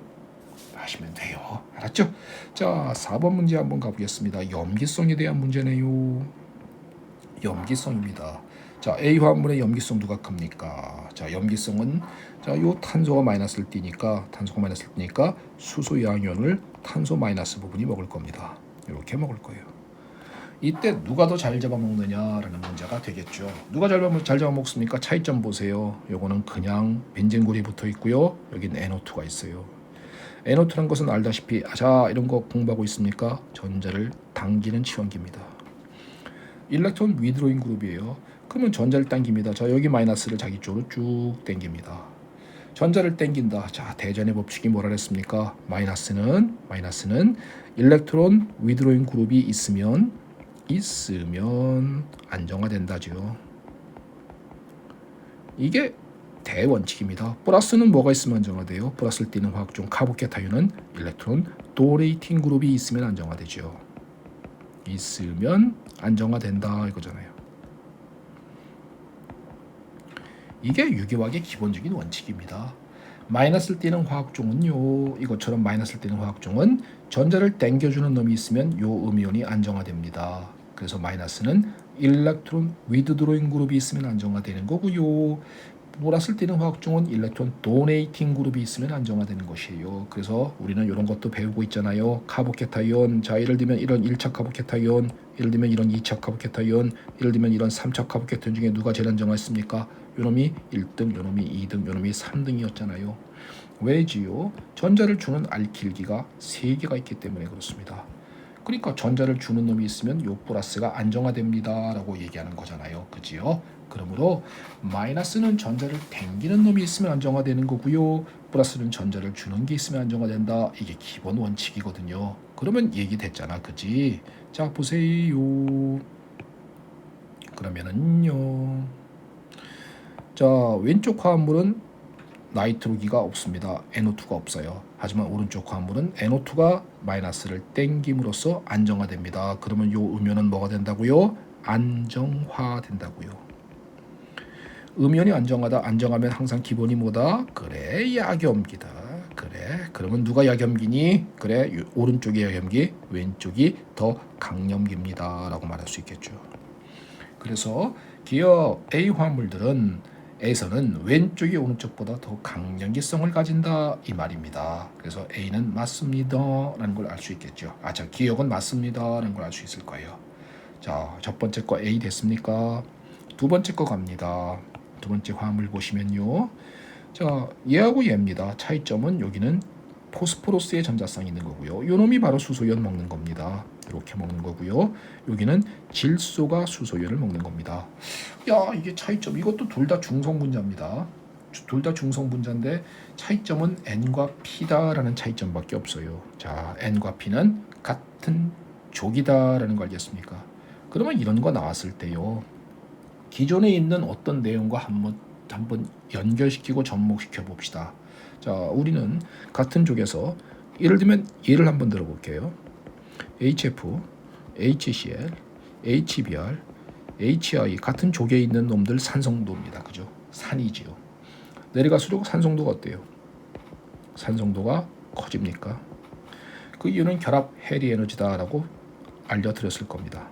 Speaker 1: 하시면 돼요. 알았죠? 자, 4번 문제 한번 가보겠습니다. 염기성에 대한 문제네요. 염기성입니다. 자, A 화합물의 염기성 누가 큽니까? 자, 염기성은 자, 요 탄소가 마이너스를 띠니까 수소 양이온을 탄소 마이너스 부분이 먹을 겁니다. 이렇게 먹을 거예요. 이때 누가 더 잘 잡아먹느냐라는 문제가 되겠죠. 누가 잘 잡아먹습니까? 차이점 보세요. 요거는 그냥 벤젠골이 붙어 있고요. 여긴 NO2가 있어요. NO2란 것은 알다시피 자, 이런 거 공부하고 있습니까? 전자를 당기는 치원기입니다. 일렉트론 위드로잉 그룹이에요. 그러면 전자를 당깁니다. 자, 여기 마이너스를 자기 쪽으로 쭉 당깁니다. 전자를 당긴다. 자, 대전의 법칙이 뭐라 그랬습니까? 마이너스는 일렉트론 위드로잉 그룹이 있으면 안정화된다죠. 이게 대원칙입니다. 플러스는 뭐가 있으면 안정화돼요? 플러스를 띠는 화학종 카보케타이온은 일렉트론 도네이팅 그룹이 있으면 안정화되죠. 있으면 안정화된다 이거잖아요. 이게 유기화학의 기본적인 원칙입니다. 마이너스를 띠는 화학종은요, 이것처럼 마이너스를 띠는 화학종은 전자를 당겨주는 놈이 있으면 요 음이온이 안정화됩니다. 그래서 마이너스는 일렉트론 위드드로잉 그룹이 있으면 안정화되는 거고요. 플러스를 띠는 화학종은 일렉트론 도네이팅 그룹이 있으면 안정화되는 것이에요. 그래서 우리는 이런 것도 배우고 있잖아요. 카보케타이온, 자 예를 들면 이런 1차 카보케타이온, 예를 들면 이런 2차 카보케타이온, 예를 들면 이런 3차 카보케타이온 중에 누가 제일 안정화했습니까? 요놈이 1등, 요놈이 2등, 요놈이 3등이었잖아요. 왜지요? 전자를 주는 알킬기가 3개가 있기 때문에 그렇습니다. 그러니까 전자를 주는 놈이 있으면 요 플러스가 안정화됩니다 라고 얘기하는 거잖아요. 그지요? 그러므로 마이너스는 전자를 당기는 놈이 있으면 안정화되는 거고요. 플러스는 전자를 주는 게 있으면 안정화된다. 이게 기본 원칙이거든요. 그러면 얘기됐잖아. 그지? 자 보세요. 그러면은요. 자 왼쪽 화합물은 나이트로기가 없습니다. NO2가 없어요. 하지만 오른쪽 화합물은 NO2가 마이너스를 땡김으로써 안정화됩니다. 그러면 요 음이온은 뭐가 된다고요? 안정화된다고요. 음이온이 안정하면 항상 기본이 뭐다? 그래 약염기다. 그래 그러면 누가 약염기니? 그래 오른쪽이 약염기, 왼쪽이 더 강염기입니다 라고 말할 수 있겠죠. 그래서 기업 A 화합물들은 A에서는 왼쪽이 오른쪽보다 더 강연기성을 가진다 이 말입니다. 그래서 A는 맞습니다 라는 걸 알 수 있겠죠. 자 기억은 맞습니다 라는 걸 알 수 있을 거예요. 자 첫 번째 거 A 됐습니까? 두 번째 거 갑니다. 두 번째 화합물 보시면요. 자 얘하고 얘입니다. 차이점은 여기는 포스포러스의 전자쌍이 있는 거고요. 요놈이 바로 수소연 먹는 겁니다. 이렇게 먹는 거고요. 여기는 질소가 수소연을 먹는 겁니다. 야 이게 차이점. 이것도 둘 다 중성분자입니다. 둘 다 중성분자인데 차이점은 N과 P다라는 차이점밖에 없어요. 자 N과 P는 같은 족이다라는 거 알겠습니까? 그러면 이런 거 나왔을 때요. 기존에 있는 어떤 내용과 한번 연결시키고 접목시켜 봅시다. 자, 우리는 같은 쪽에서 예를 들면 얘를 한번 들어볼게요. HF, HCl, HBr, HI 같은 족에 있는 놈들 산성도입니다. 그죠? 산이지요. 내려갈수록 산성도가 어때요? 산성도가 커집니까? 그 이유는 결합 해리 에너지다라고 알려드렸을 겁니다.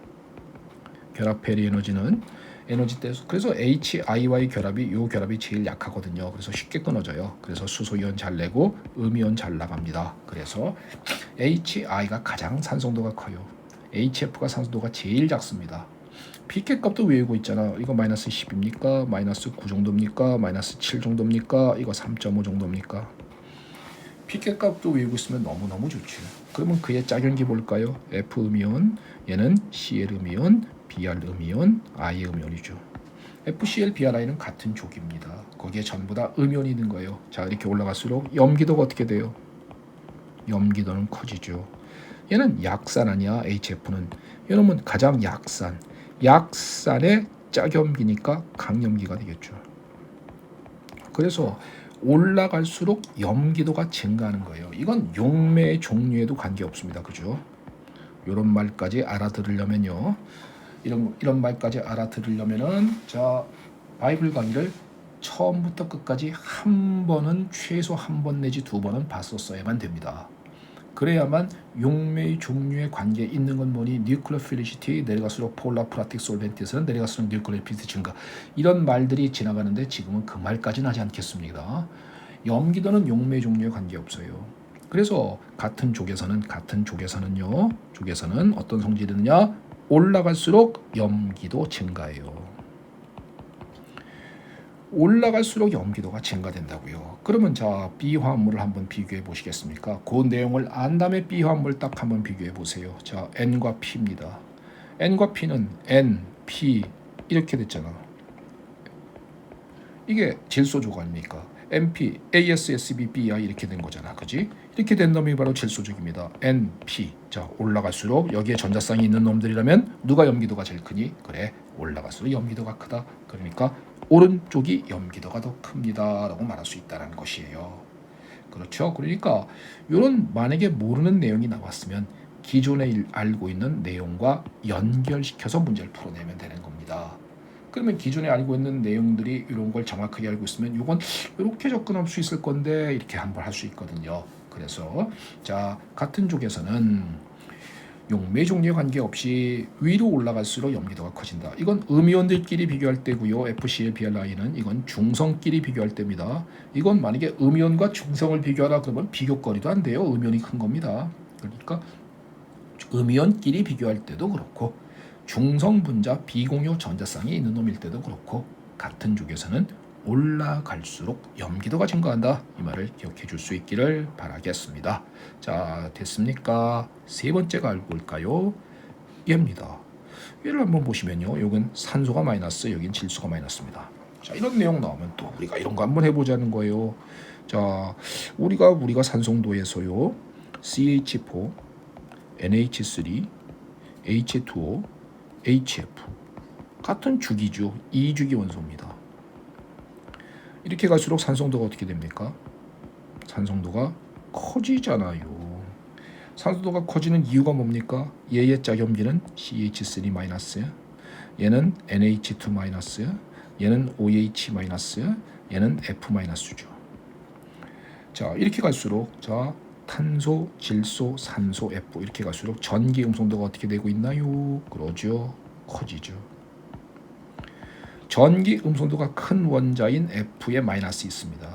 Speaker 1: 결합 해리 에너지는 에너지 떼서 그래서 HI와의 결합이 요 결합이 제일 약하거든요. 그래서 쉽게 끊어져요. 그래서 수소이온 잘 내고 음이온 잘 나갑니다. 그래서 HI가 가장 산성도가 커요. HF가 산성도가 제일 작습니다. pK 값도 외우고 있잖아. 이거 마이너스 10입니까? 마이너스 9 정도입니까? 마이너스 7 정도입니까? 이거 3.5 정도입니까? pK 값도 외우고 있으면 너무너무 좋죠. 그러면 그의 짝연기 볼까요? F 음이온, 얘는 Cl 음이온, Br 음이온, I 음이온이죠. FCl, BrI는 같은 족입니다. 거기에 전부 다 음이온이 있는 거예요. 자 이렇게 올라갈수록 염기도가 어떻게 돼요? 염기도는 커지죠. 얘는 약산 아니야. HF는 이놈은 가장 약산의 짝염기니까 강염기가 되겠죠. 그래서 올라갈수록 염기도가 증가하는 거예요. 이건 용매의 종류에도 관계없습니다. 그죠? 이런 말까지 알아들으려면요. 이런 말까지 알아들으려면은 자 바이블 강의를 처음부터 끝까지 한 번은 최소 한 번 내지 두 번은 봤었어야만 됩니다. 그래야만 용매의 종류의 관계에 있는 건 뭐니 뉴클리어 필리시티 내려갈수록 폴라 프라틱 솔벤티에서는 내려갈수록 뉴클리어 필리시티 증가 이런 말들이 지나가는데 지금은 그 말까지는 하지 않겠습니다. 염기도는 용매의 종류에 관계없어요. 그래서 같은 족에서는요 족에서는 어떤 성질이 되느냐 올라갈수록 염기도 증가해요. 올라갈수록 염기도가 증가된다고요. 그러면 자 B 화합물을 한번 비교해 보시겠습니까? 그 내용을 안 다음에 B 화합물 딱 한번 비교해 보세요. 자 N과 P입니다. N과 P는 N, P 이렇게 됐잖아. 이게 질소족 아닙니까? NP, ASSB, BI 이렇게 된 거잖아. 그지? 이렇게 된 놈이 바로 질소족입니다. NP. 자 올라갈수록 여기에 전자쌍이 있는 놈들이라면 누가 염기도가 제일 크니? 그래 올라갈수록 염기도가 크다. 그러니까 오른쪽이 염기도가 더 큽니다 라고 말할 수 있다는 것이에요. 그렇죠? 그러니까 이런 만약에 모르는 내용이 나왔으면 기존에 알고 있는 내용과 연결시켜서 문제를 풀어내면 되는 겁니다. 그러면 기존에 알고 있는 내용들이 이런 걸 정확하게 알고 있으면 이건 이렇게 접근할 수 있을 건데 이렇게 한번 할 수 있거든요. 그래서 자 같은 쪽에서는 용매 종류에 관계없이 위로 올라갈수록 염기도가 커진다. 이건 음이온들끼리 비교할 때고요. FCl-BrI는 이건 중성끼리 비교할 때입니다. 이건 만약에 음이온과 중성을 비교하라 그러면 비교거리도 안 돼요. 음이온이 큰 겁니다. 그러니까 음이온끼리 비교할 때도 그렇고 중성 분자 비공유 전자쌍이 있는 놈일 때도 그렇고 같은 쪽에서는 올라갈수록 염기도가 증가한다. 이 말을 기억해 줄 수 있기를 바라겠습니다. 자, 됐습니까? 세 번째가 알고 볼까요? 얘입니다. 얘를 한번 보시면요. 여긴 산소가 마이너스, 여긴 질소가 마이너스입니다. 자, 이런 내용 나오면 또 우리가 이런 거 한번 해보자는 거예요. 자, 우리가 산성도에서요. CH4, NH3, H2O, HF 같은 주기죠. 2주기 원소입니다. 이렇게 갈수록 산성도가 어떻게 됩니까? 산성도가 커지잖아요. 산소도가 커지는 이유가 뭡니까? 얘의 짝염기는 CH3-, 얘는 NH2-, 얘는 OH-, 얘는 F-죠. 자, 이렇게 갈수록 자 탄소, 질소, 산소, F 이렇게 갈수록 전기 음성도가 어떻게 되고 있나요? 그러죠. 커지죠. 전기 음성도가 큰 원자인 F에 마이너스 있습니다.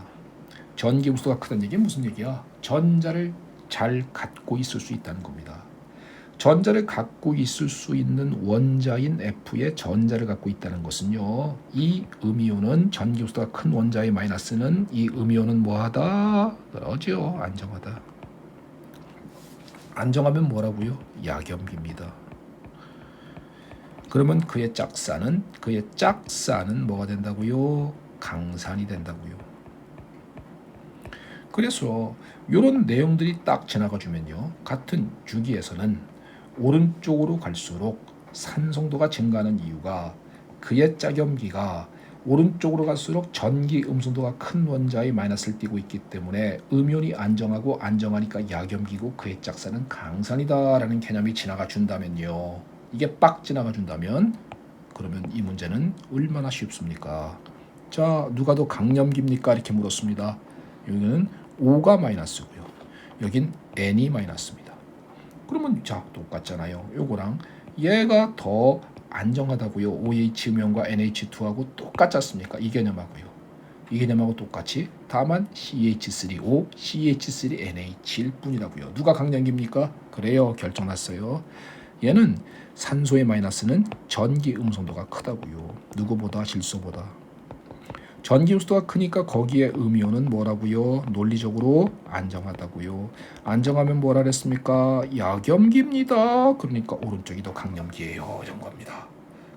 Speaker 1: 전기 음성도가 크다는 얘기는 무슨 얘기야? 전자를 잘 갖고 있을 수 있다는 겁니다. 전자를 갖고 있을 수 있는 원자인 F에 전자를 갖고 있다는 것은요. 이 음이온은 전기 음성도가 큰 원자의 마이너스는 이 음이온은 뭐하다? 그러죠. 안정하다. 안정하면 뭐라고요? 약염기입니다. 그러면 그의 짝산은 뭐가 된다고요? 강산이 된다고요. 그래서 이런 내용들이 딱 지나가주면요. 같은 주기에서는 오른쪽으로 갈수록 산성도가 증가하는 이유가 그의 짝염기가 오른쪽으로 갈수록 전기 음성도가 큰 원자의 마이너스를 띠고 있기 때문에 음이온이 안정하고 안정하니까 약염기고 그의 짝산은 강산이다라는 개념이 지나가 준다면요. 이게 빡 지나가 준다면 그러면 이 문제는 얼마나 쉽습니까? 자, 누가 더 강염기입니까? 이렇게 물었습니다. 여기는 O가 마이너스고요. 여긴 N이 마이너스입니다. 그러면 자 똑같잖아요. 요거랑 얘가 더 안정하다고요. OH 음이온과 NH2하고 똑같지 않습니까? 이 개념하고요. 이 개념하고 똑같이 다만 CH3O, CH3NH일 뿐이라고요. 누가 강염기입니까? 그래요. 결정났어요. 얘는 산소의 마이너스는 전기 음성도가 크다고요. 누구보다 질소보다. 전기 음성도가 크니까 거기에 음이온은 뭐라고요? 논리적으로 안정하다고요. 안정하면 뭐라 그랬습니까? 약염기입니다. 그러니까 오른쪽이 더 강염기예요. 이런 겁니다.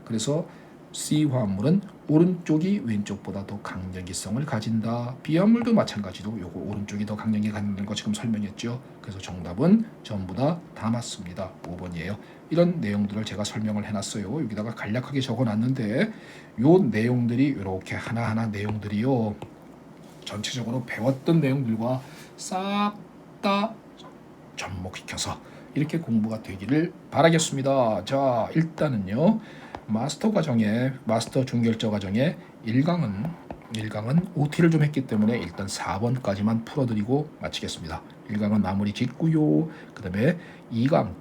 Speaker 1: 그래서 C 화합물은 오른쪽이 왼쪽보다 더 강염기성을 가진다. B 화합물도 마찬가지로 요거 오른쪽이 더 강염기 갖는 거 지금 설명했죠. 그래서 정답은 전부 다 맞습니다. 5번이에요. 이런 내용들을 제가 설명을 해놨어요. 여기다가 간략하게 적어놨는데 요 내용들이 이렇게 하나하나 내용들이요. 전체적으로 배웠던 내용들과 싹 다 접목시켜서 이렇게 공부가 되기를 바라겠습니다. 자, 일단은요. 마스터 중결자 과정의 1강은 OT를 좀 했기 때문에 일단 4번까지만 풀어드리고 마치겠습니다. 1강은 마무리 짓고요. 그 다음에 2강